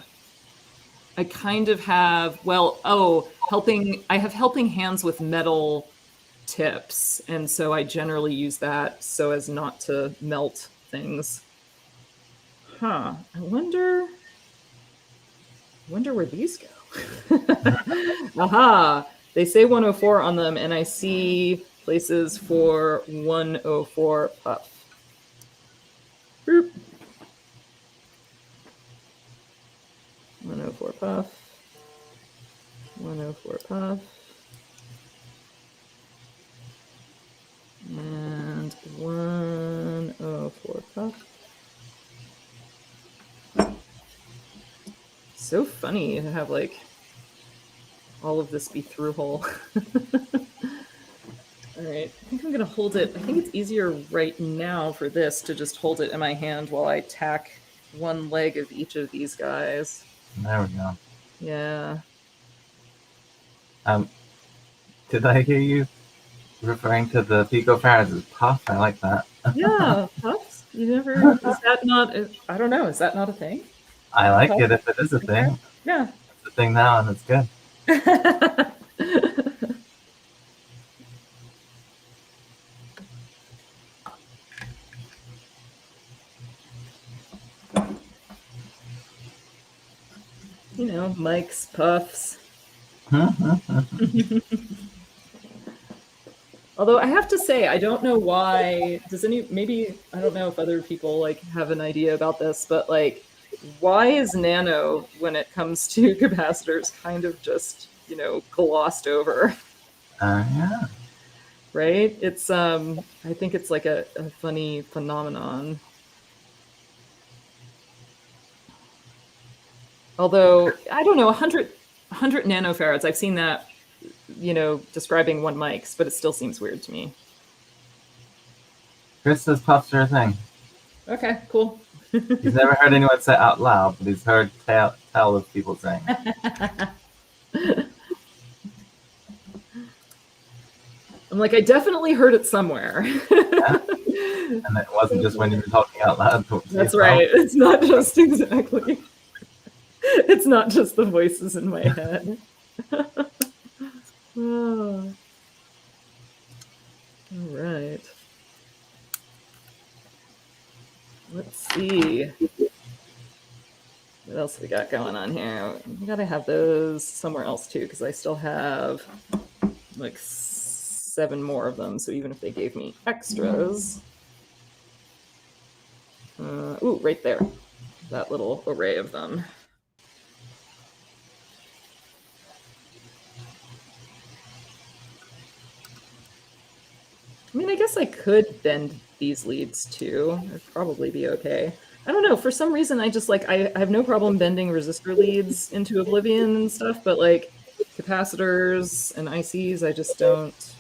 I kind of have, I have helping hands with metal tips. And so I generally use that so as not to melt things. Huh. I wonder where these go. Aha. They say 104 on them, and I see places for 104 puff. Boop. 104 puff. 104 puff. And 104 puff. So funny to have like all of this be through hole. All right, I think I'm gonna hold it. I think it's easier right now for this to just hold it in my hand while I tack one leg of each of these guys. There we go. Yeah. Did I hear you referring to the picofarads as puff? I like that. Yeah, puffs. You never. Is that not? I don't know. Is that not a thing? I like it if it is a thing. Yeah. It's a thing now, and it's good. You know, mics, puffs. Although I have to say, I don't know why. Maybe I don't know if other people like have an idea about this, but like, why is nano when it comes to capacitors kind of just, you know, glossed over? Yeah. Right? It's I think it's like a funny phenomenon. Although I don't know, 100 nanofarads. I've seen that, you know, describing one mics, but it still seems weird to me. Chris says puffs are a thing. Okay, cool. He's never heard anyone say out loud, but he's heard tell of people saying it. I'm like, I definitely heard it somewhere. Yeah. And it wasn't just when you were talking out loud. That's right. It's not just exactly. It's not just the voices in my head. Oh. All right. Let's see. What else we got going on here? We gotta have those somewhere else too, because I still have like 7 more of them. So even if they gave me extras, ooh, right there, that little array of them. I mean, I guess I could bend these leads too. It'd probably be okay. I don't know. For some reason, I just like, I have no problem bending resistor leads into oblivion and stuff, but like capacitors and ICs, I just don't,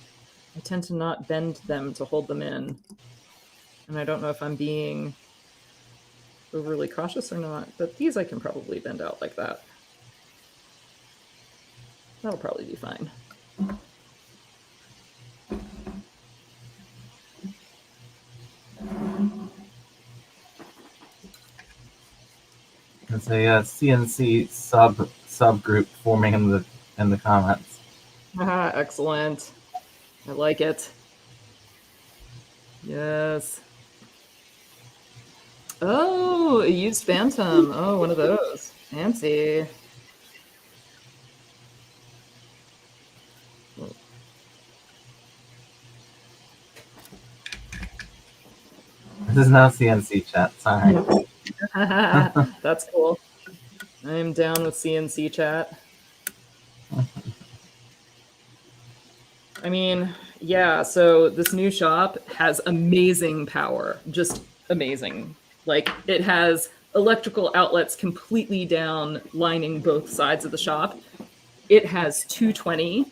I tend to not bend them to hold them in. And I don't know if I'm being overly cautious or not, but these I can probably bend out like that. That'll probably be fine. There's a CNC subgroup forming in the comments. Excellent. I like it. Yes. Oh, a used Phantom. Oh, one of those. Fancy. This is now CNC chat. Sorry. That's cool. I'm down with CNC chat. I mean, yeah, so this new shop has amazing power. Just amazing. Like, it has electrical outlets completely down, lining both sides of the shop. it has 220.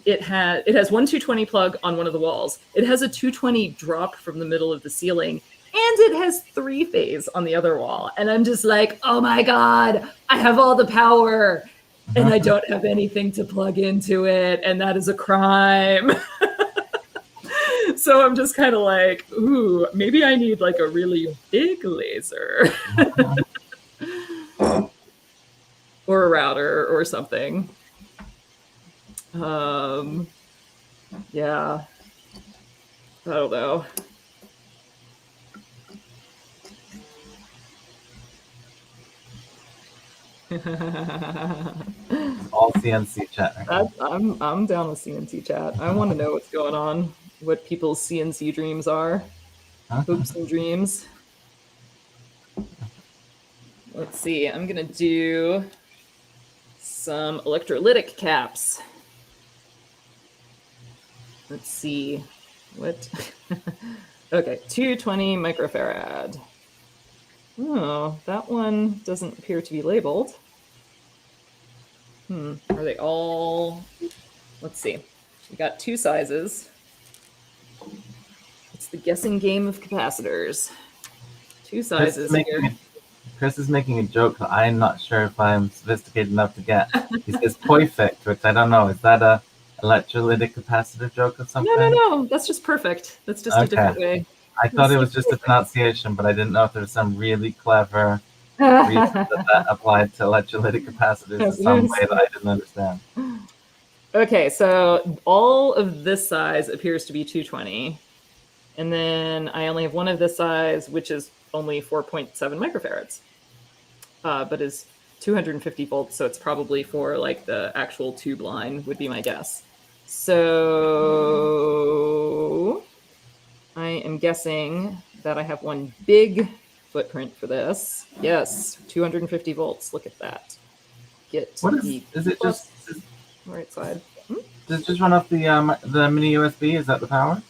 It has one 220 plug on one of the walls. It has a 220 drop from the middle of the ceiling, and it has 3-phase on the other wall. And I'm just like, oh my God, I have all the power and I don't have anything to plug into it. And that is a crime. So I'm just kind of like, ooh, maybe I need like a really big laser or a router or something. Yeah, I don't know. All CNC chat. I'm down with CNC chat. I want to know what's going on, what people's CNC dreams are, hopes and dreams. Let's see. I'm gonna do some electrolytic caps. Let's see what. Okay, 220 microfarad. Oh, that one doesn't appear to be labeled. Are they all? Let's see. We got 2 sizes. It's the guessing game of capacitors. 2 sizes here. Chris is making a joke that I'm not sure if I'm sophisticated enough to get. He says perfect, which I don't know. Is that a electrolytic capacitor joke or something? No. That's just perfect. That's just a different way. I thought it was just a pronunciation, but I didn't know if there was some really clever reason that applied to electrolytic capacitors in some way that I didn't understand. Okay, so all of this size appears to be 220. And then I only have one of this size, which is only 4.7 microfarads, but is 250 volts. So it's probably for like the actual tube line would be my guess. So I am guessing that I have one big footprint for this. Yes, 250 volts. Look at that. Get what the is it just right side. Does it just run off the mini USB? Is that the power?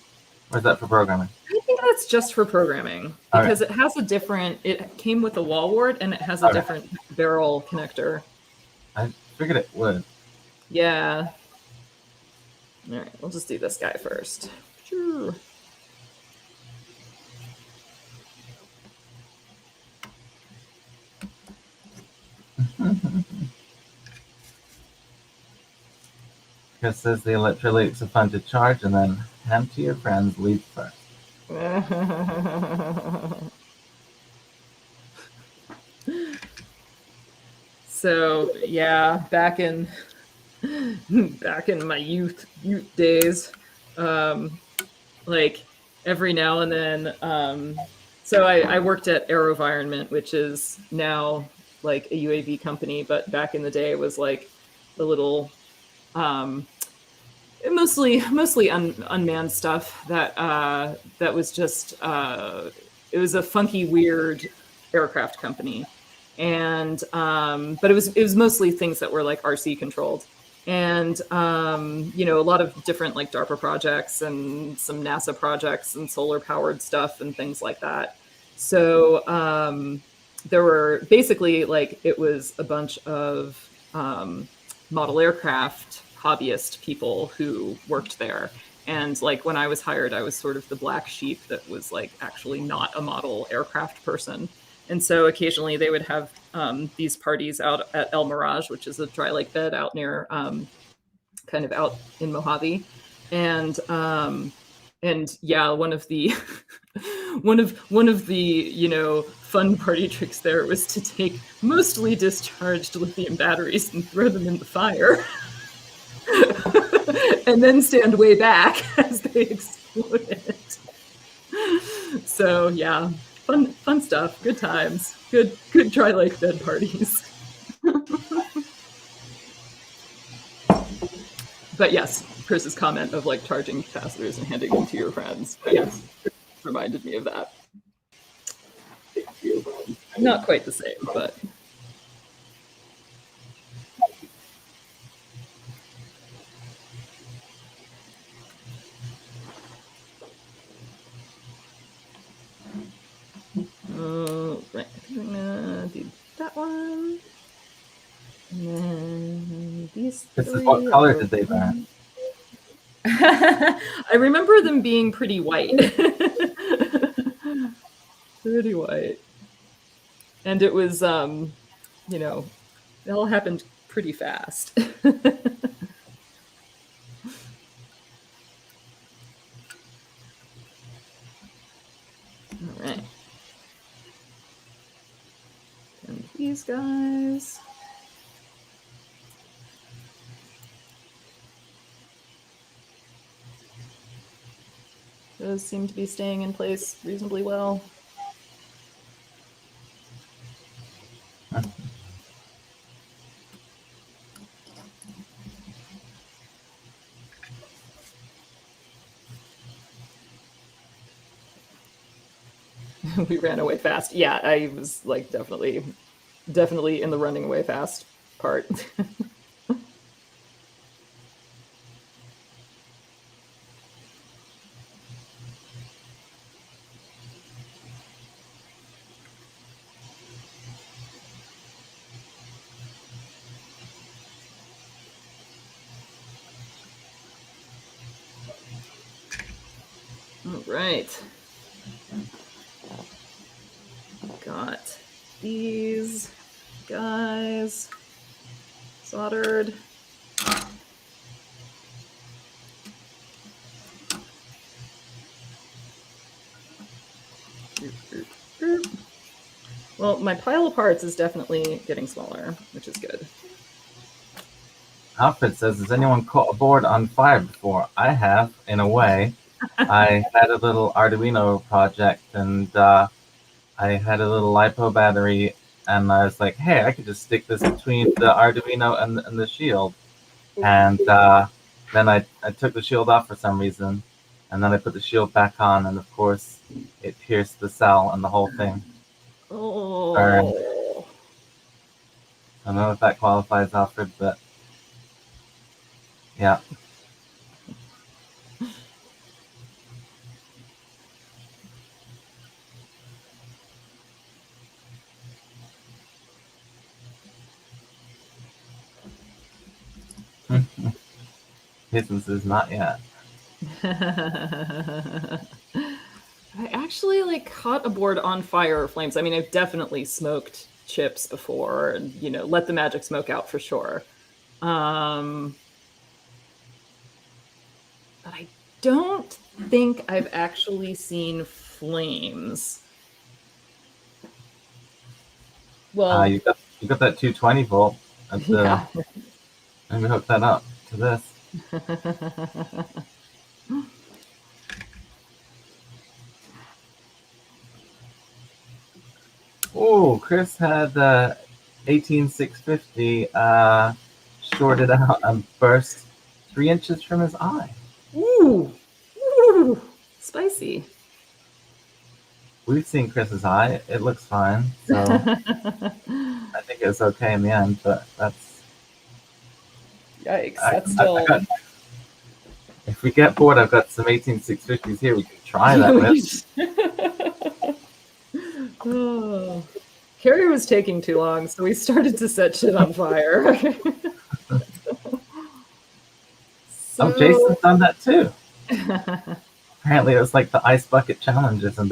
Or is that for programming? I think that's just for programming because it has a different, it came with a wall wart and it has a different barrel connector. I figured it would. Yeah. All right, we'll just do this guy first. Sure. Chris says the electrolytics are fun to charge and then hand to your friends, leave first. So yeah, back in my youth days, like every now and then, so I worked at AeroVironment, which is now like a UAV company, but back in the day it was like the little mostly unmanned stuff that was just it was a funky, weird aircraft company, and but it was mostly things that were like RC controlled, and you know, a lot of different like DARPA projects and some NASA projects and solar powered stuff and things like that. So there were basically like it was a bunch of model aircraft hobbyist people who worked there. And like when I was hired, I was sort of the black sheep that was like actually not a model aircraft person. And so occasionally they would have these parties out at El Mirage, which is a dry lake bed out near kind of out in Mojave. And yeah, one of the one of the, you know, fun party tricks there was to take mostly discharged lithium batteries and throw them in the fire. And then stand way back as they exploded. So yeah, fun stuff, good times, good dry lake bed parties. But yes, Chris's comment of like charging capacitors and handing them to your friends, yes, reminded me of that. Not quite the same, but. Right, I'm gonna do that one. And then These This is three what color are- did they burn? I remember them being pretty white. Pretty white. And it was, you know, it all happened pretty fast. All right. And these guys. Those seem to be staying in place reasonably well. We ran away fast. Yeah, I was like definitely in the running away fast part. All right. Got these guys soldered. Well, my pile of parts is definitely getting smaller, which is good. Alfred says, has anyone caught a board on fire before? I have, in a way. I had a little Arduino project, and I had a little LiPo battery, and I was like, hey, I could just stick this between the Arduino and the shield. And then I took the shield off for some reason, and then I put the shield back on, and of course, it pierced the cell and the whole thing. Oh. Burned. I don't know if that qualifies, Alfred, but yeah. Businesses not yet. I actually like caught a board on fire or flames. I mean, I've definitely smoked chips before and, you know, let the magic smoke out for sure. But I don't think I've actually seen flames. Well, You got that 220 volt at the. yeah. Let me hook that up to this. Oh, Chris had 18650 shorted out and burst 3 inches from his eye. Ooh, ooh, spicy. We've seen Chris's eye; it looks fine, so I think it was okay in the end. But that's yikes. That's still. If we get bored, I've got some 18650s here. We can try that with. Oh. Carrie was taking too long, so we started to set shit on fire. Oh, Jason's done that too. Apparently, it was like the ice bucket challenges, and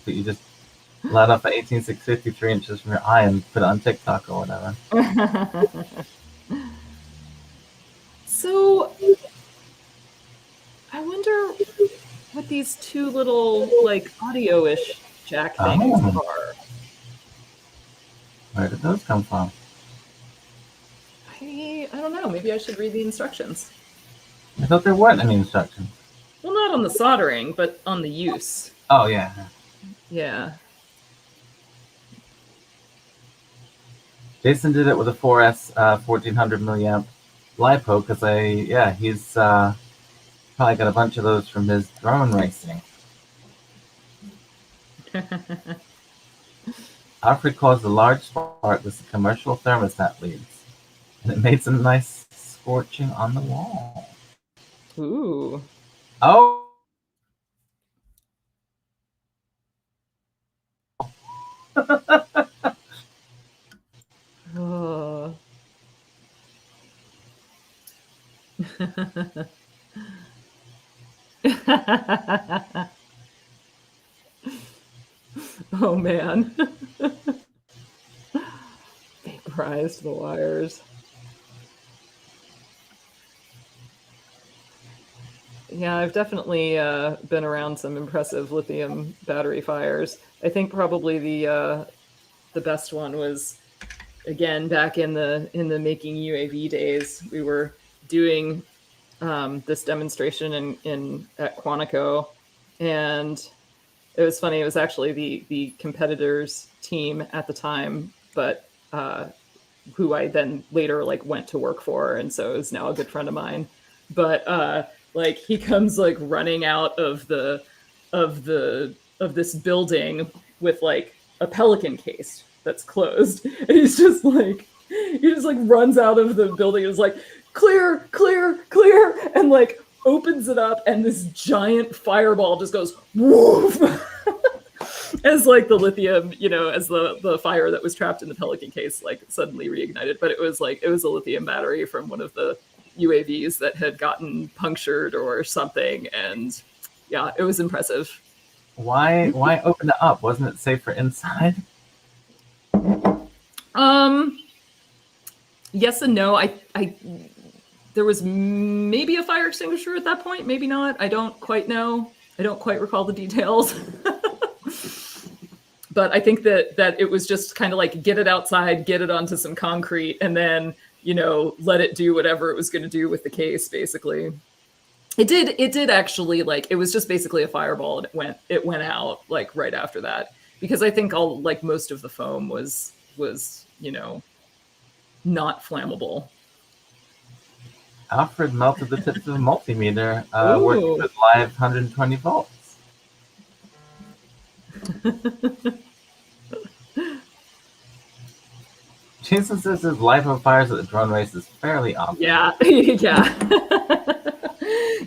you just let up an 18650 3 inches from your eye and put it on TikTok or whatever. So, I wonder what these two little like audio-ish jack things are. Where did those come from? I don't know. Maybe I should read the instructions. I thought there weren't any instructions. Well, not on the soldering, but on the use. Oh, yeah. Yeah. Jason did it with a 4S 1400 milliamp LiPo because he's probably got a bunch of those from his drone racing. Alfred caused a large spark with the commercial thermostat leads, and it made some nice scorching on the wall. Ooh. Oh! Oh. Oh man. Vaporized the wires. Yeah, I've definitely been around some impressive lithium battery fires. I think probably the best one was, again, back in the making UAV days. We were doing this demonstration in at Quantico, and it was funny. It was actually the competitors team at the time, but who I then later like went to work for, and so is now a good friend of mine. But like he comes like running out of this building with like a pelican case that's closed, and he just like runs out of the building and is like, clear, clear, clear, and like opens it up, and this giant fireball just goes woof. As like the lithium, as the fire that was trapped in the pelican case like suddenly reignited. But it was a lithium battery from one of the UAVs that had gotten punctured or something, and yeah, it was impressive. Why open it up? Wasn't it safer inside? Yes and no. I there was maybe a fire extinguisher at that point, maybe not. I don't quite know. I don't quite recall the details. But I think that it was just kind of like, get it outside, get it onto some concrete, and then, let it do whatever it was going to do with the case, basically. It did actually, like, it was just basically a fireball, and it went out like right after that, because I think most of the foam was not flammable. Alfred melted the tips of a multimeter working with live 120 volts. Jason says his life of fires at the drone race is fairly obvious. Yeah, yeah.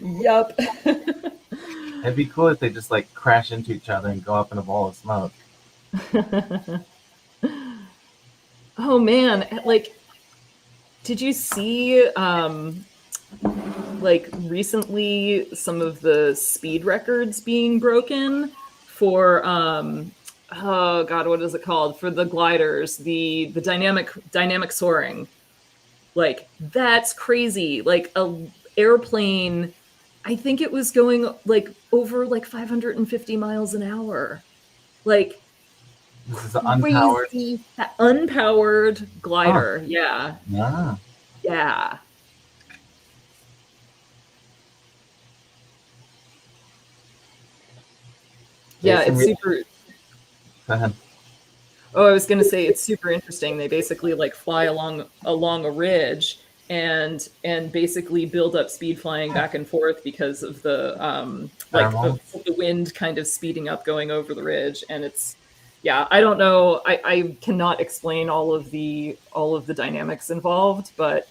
Yup. It'd be cool if they just like crash into each other and go up in a ball of smoke. Oh man, like, did you see like recently some of the speed records being broken for oh god, what is it called, for the gliders, the dynamic soaring? Like, that's crazy. Like, a airplane, I think it was going like over like 550 miles an hour. Like, this is unpowered. Crazy unpowered glider. Oh. Yeah. Yeah. Yeah. Yeah, it's super. Go ahead. Oh, I was going to say, it's super interesting. They basically like fly along a ridge and basically build up speed flying back and forth because of the of the wind kind of speeding up going over the ridge. And it's, yeah, I don't know. I cannot explain all of the dynamics involved, but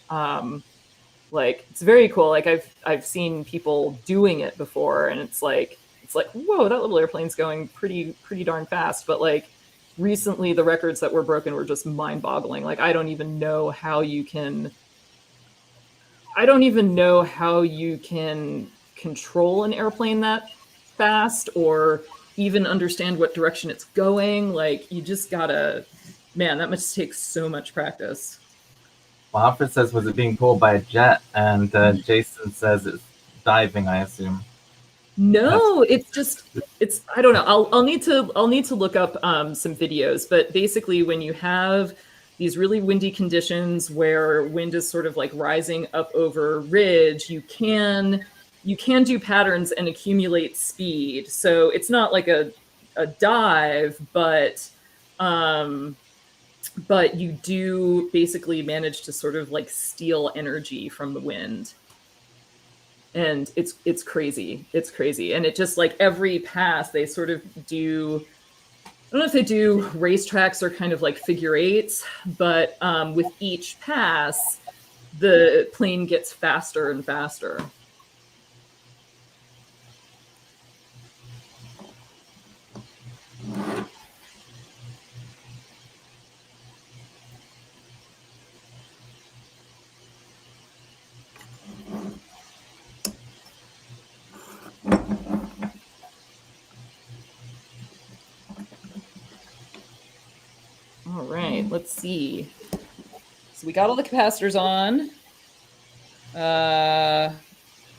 like, it's very cool. Like, I've seen people doing it before, and it's like, whoa, that little airplane's going pretty darn fast. But like, recently the records that were broken were just mind-boggling. Like, I don't even know how you can control an airplane that fast, or even understand what direction it's going. Like, you just gotta, man, that must take so much practice. Well, Alfred says, was it being pulled by a jet? And Jason says it's diving, I assume. No, it's I don't know. I'll need to look up some videos, but basically, when you have these really windy conditions where wind is sort of like rising up over ridge, you can do patterns and accumulate speed. So it's not like a dive, but you do basically manage to sort of like steal energy from the wind. And it's crazy. It's crazy. And it just, like, every pass they sort of do, I don't know if they do racetracks or kind of like figure eights, but with each pass, the plane gets faster and faster. let's see. So we got all the capacitors on.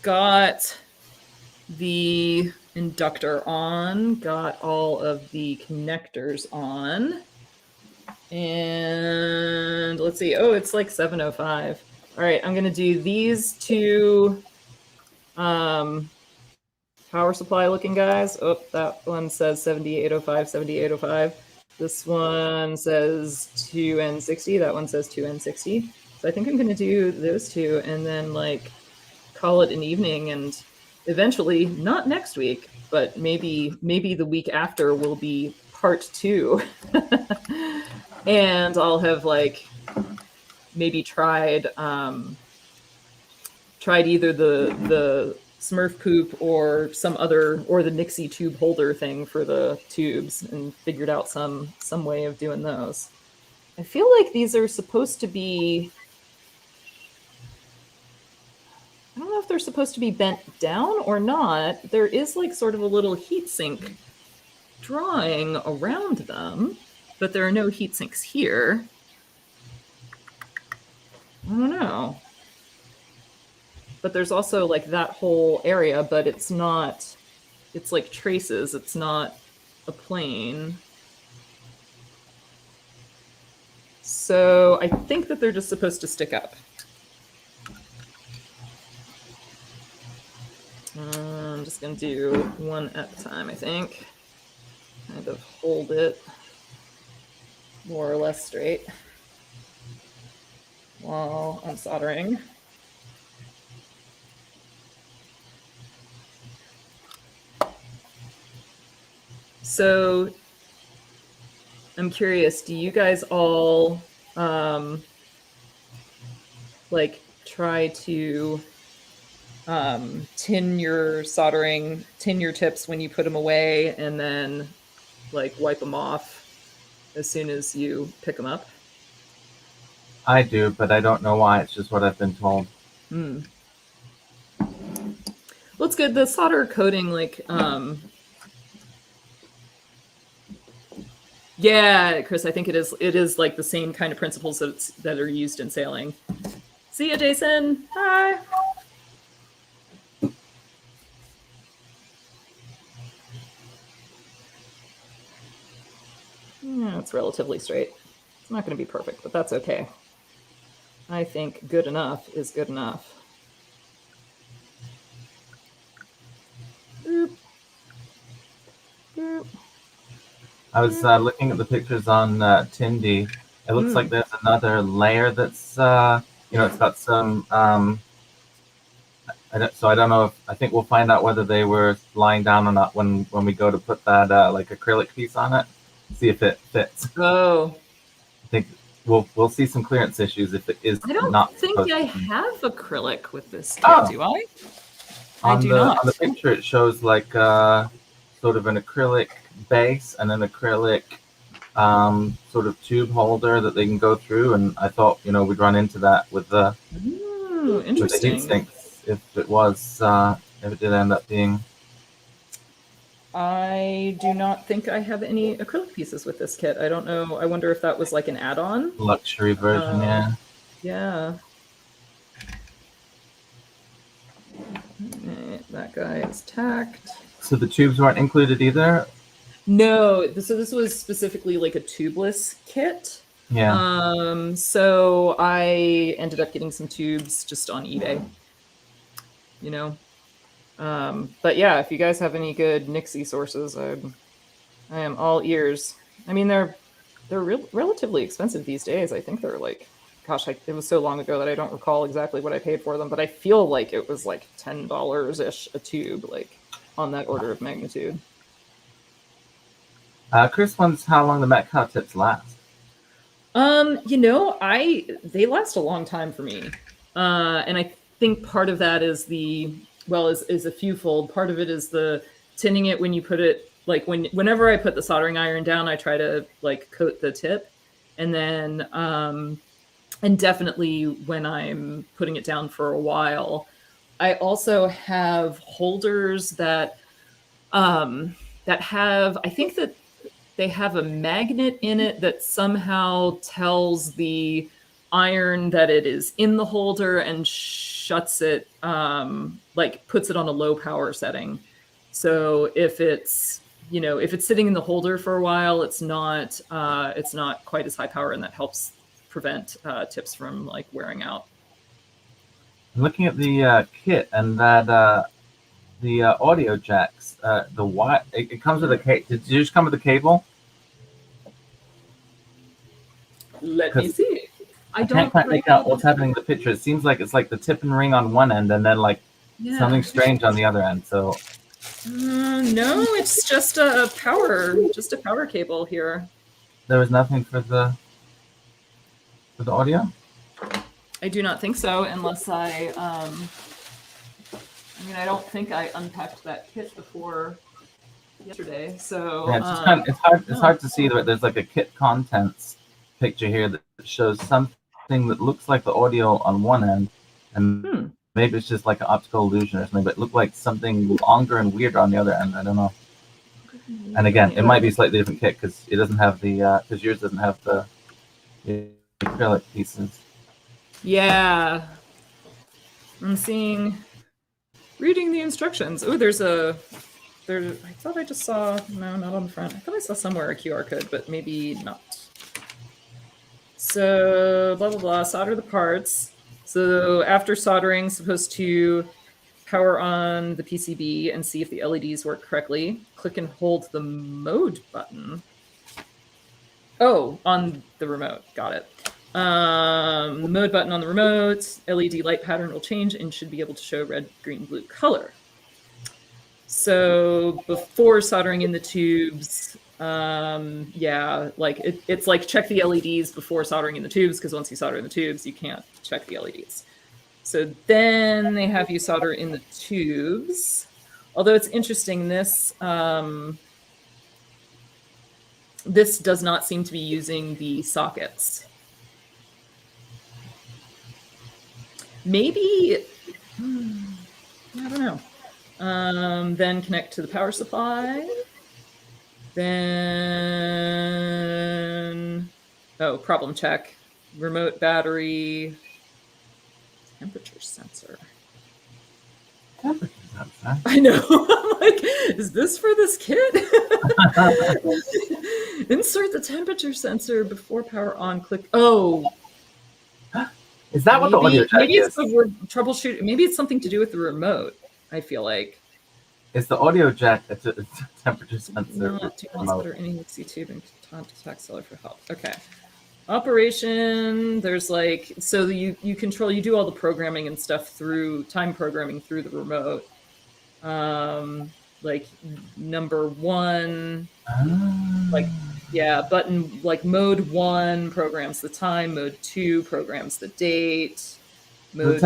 Got the inductor on. Got all of the connectors on. And let's see. Oh, it's like 7:05. All right, I'm going to do these two power supply looking guys. Oh, that one says 7805, 7805. This one says 2N60. That one says 2N60. So I think I'm going to do those two and then like call it an evening, and eventually, not next week, but maybe the week after will be part 2. And I'll have like maybe tried either the Smurf poop or some other, or the Nixie tube holder thing for the tubes, and figured out some way of doing those. I feel like these are supposed to be, I don't know if they're supposed to be bent down or not. There is like sort of a little heatsink drawing around them, but there are no heat sinks here. I don't know. But there's also like that whole area, but it's not, it's like traces. It's not a plane. So I think that they're just supposed to stick up. I'm just going to do one at a time, I think. Kind of hold it more or less straight while I'm soldering. So I'm curious, do you guys all like try to tin your tips when you put them away, and then like wipe them off as soon as you pick them up? I do, but I don't know why. It's just what I've been told. Well, it's good. The solder coating, like, yeah, Chris, I think it is like the same kind of principles that are used in sailing. See ya, Jason. Hi. Yeah, it's relatively straight. It's not going to be perfect, but that's okay. I think good enough is good enough. Boop. Boop. I was looking at the pictures on Tindy. It looks like there's another layer that's, it's got some, so I don't know if, I think we'll find out whether they were lying down or not when we go to put that like acrylic piece on it, see if it fits. Oh. I think we'll see some clearance issues if it is not. I don't think I have acrylic with this kit, do I? I do not. On the picture, it shows like sort of an acrylic base and an acrylic sort of tube holder that they can go through, and I thought we'd run into that with the interesting. With the heat sinks if it did end up being. I do not think I have any acrylic pieces with this kit. I don't know. I wonder if that was like an add-on. Luxury version, yeah. Yeah. Right, that guy is tacked. So the tubes weren't included either? No. So this was specifically like a tubeless kit. Yeah. So I ended up getting some tubes just on eBay. But yeah, if you guys have any good Nixie sources, I am all ears. I mean, they're relatively expensive these days. I think they're like, gosh, it was so long ago that I don't recall exactly what I paid for them, but I feel like it was like $10-ish a tube, like on that order of magnitude. Chris wonders how long the Metcalf tips last. They last a long time for me. And I think part of that is is a fewfold. Part of it is the tinning it when you put it, like whenever I put the soldering iron down, I try to like coat the tip. And then, and definitely when I'm putting it down for a while, I also have holders that have, I think that they have a magnet in it that somehow tells the iron that it is in the holder and shuts it, like puts it on a low power setting. So if it's, you know, if it's sitting in the holder for a while, it's not quite as high power, and that helps prevent tips from like wearing out. I'm looking at the kit, and that the audio jacks, the wire, it comes with a cable. Did you just come with a cable? Let me see. I can't quite make out what's happening in the picture. It seems like it's like the tip and ring on one end, and then like something strange on the other end. So no, it's just a power cable here. There was nothing for the audio? I do not think so, unless I mean, I don't think I unpacked that kit before yesterday. So yeah, it's hard to see that there's like a kit contents picture here that shows something that looks like the audio on one end, and maybe it's just like an optical illusion or something, but it looked like something longer and weirder on the other end. I don't know. And again, it might be a slightly different kit because it doesn't have the because yours doesn't have the acrylic pieces. Yeah, I'm reading the instructions. Oh, I thought I just saw, no, not on the front. I thought I saw somewhere a QR code, but maybe not. So blah, blah, blah, solder the parts. So after soldering, supposed to power on the PCB and see if the LEDs work correctly. Click and hold the mode button. Oh, on the remote, got it. The mode button on the remote, LED light pattern will change and should be able to show red, green, blue color. So before soldering in the tubes, yeah, like it's like check the LEDs before soldering in the tubes, because once you solder in the tubes, you can't check the LEDs. So then they have you solder in the tubes. Although it's interesting, this this does not seem to be using the sockets. Maybe, I don't know. Then connect to the power supply. Then, oh, problem check. Remote battery. Temperature sensor. Temperature sensor? I know. I'm like, is this for this kit? Insert the temperature sensor before power on. Click. Oh. Is that what the audio jack maybe it's is? Troubleshooting. Maybe it's something to do with the remote, I feel like. Is the audio jack a temperature sensor? Not to consider any Nixie tube and contact seller for help. Okay. Operation, there's like, so you do all the programming and stuff through, time programming through the remote. Like number one, like, yeah, button, like mode 1 programs the time, mode 2 programs the date, mode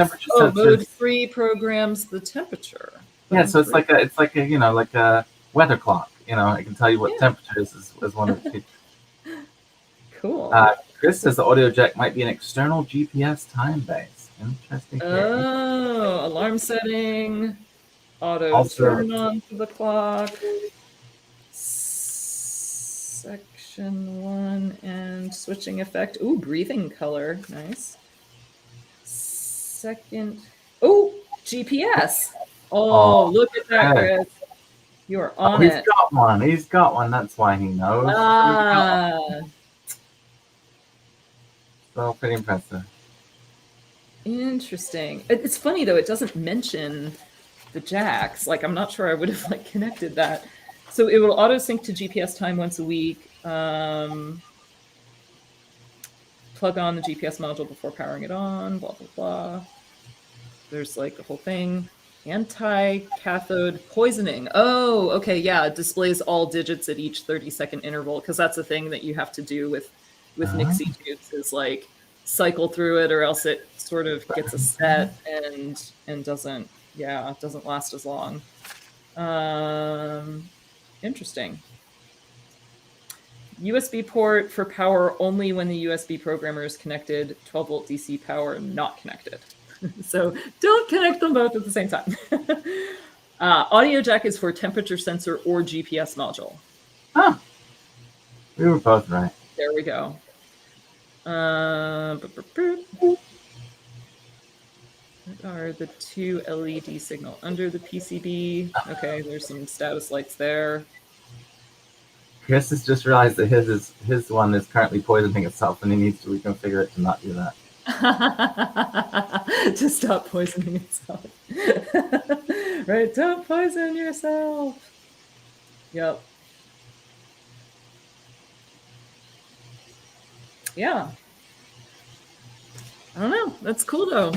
3 programs the temperature. Yeah, so it's like a you know, like a weather clock. You know, I can tell you what temperature is one of the features. Cool. Chris says the audio jack might be an external GPS time base. Interesting. Oh, alarm setting, auto turn on to the clock. Section 1 and switching effect. Ooh, breathing color. Nice. Second. Oh, GPS. Oh, look at that, Chris. You are on it. He's got one. He's got one. That's why he knows. So pretty impressive. Interesting. It's funny though. It doesn't mention the jacks. Like, I'm not sure I would have like connected that. So it will auto sync to GPS time once a week. Plug on the GPS module before powering it on. Blah blah blah. There's like the whole thing. Anti-cathode poisoning. Oh, okay, yeah. It displays all digits at each 30-second interval, because that's a thing that you have to do with Nixie tubes, is like cycle through it, or else it sort of gets a set and doesn't last as long. Interesting. USB port for power only when the USB programmer is connected. 12-volt DC power not connected. So don't connect them both at the same time. Audio jack is for temperature sensor or GPS module. Huh. We were both right. There we go. What are the two LED signal under the PCB? Okay, there's some status lights there. Chris has just realized that his one is currently poisoning itself, and he needs to reconfigure it to not do that. To stop poisoning itself. Right, don't poison yourself. Yep. Yeah. I don't know. That's cool though.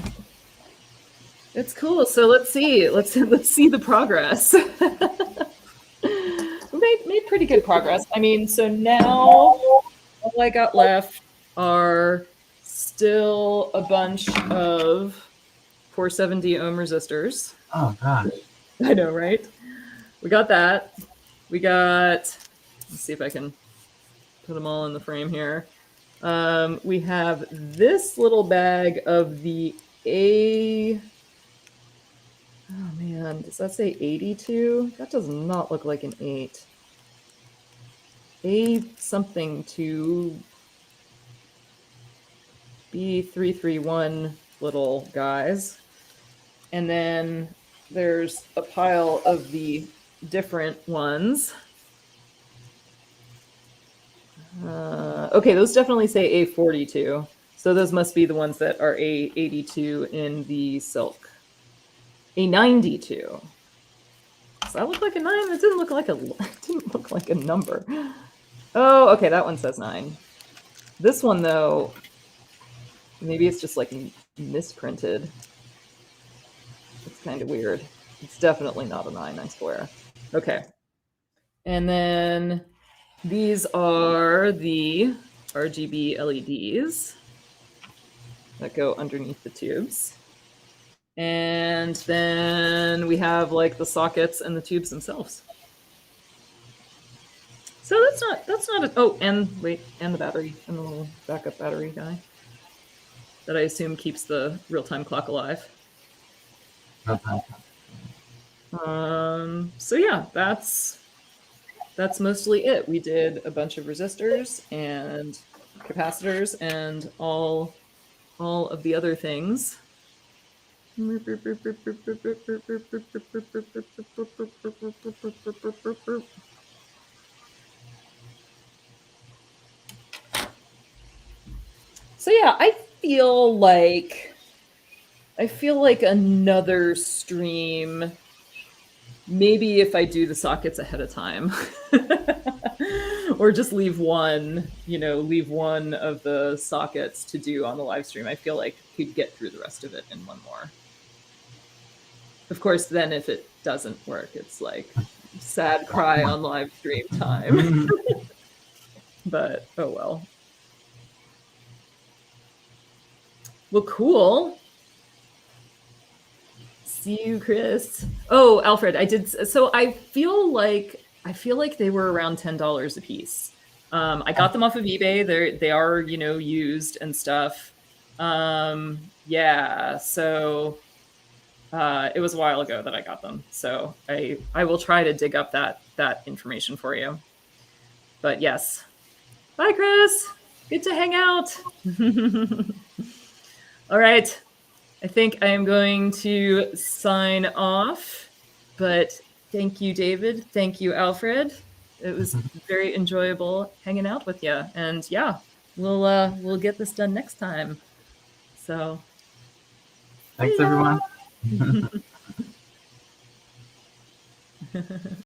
It's cool. So let's see. Let's see the progress. We made pretty good progress. I mean, so now all I got left are still a bunch of 470 ohm resistors. Oh gosh. I know, right? We got that. We got, let's see if I can put them all in the frame here. We have this little bag of the oh man, does that say 82? That does not look like an 8. A something to B331 little guys. And then there's a pile of the different ones. Okay, those definitely say A42. So those must be the ones that are A82 in the silk. A92. Does that look like a 9? It didn't look like a number. Oh, okay, that one says 9. This one though, maybe it's just like misprinted. It's kind of weird. It's definitely not a 9, I swear. Okay. And then these are the RGB LEDs that go underneath the tubes. And then we have like the sockets and the tubes themselves. So that's not a, oh, and wait, and the battery, and the little backup battery guy that I assume keeps the real-time clock alive. Okay. So yeah, that's mostly it. We did a bunch of resistors and capacitors and all of the other things. So yeah, I feel like another stream, maybe if I do the sockets ahead of time. Or just leave one of the sockets to do on the live stream. I feel like we'd get through the rest of it in one more. Of course, then if it doesn't work, it's like sad cry on live stream time. But oh well. Well, cool. See you, Chris. Oh, Alfred, I did. So I feel like they were around $10 a piece. I got them off of eBay. They are used and stuff. Yeah. So it was a while ago that I got them. So I will try to dig up that information for you. But yes. Bye, Chris. Good to hang out. All right. I think I am going to sign off, but thank you, David. Thank you, Alfred. It was very enjoyable hanging out with you. And yeah, we'll get this done next time. So thanks, everyone.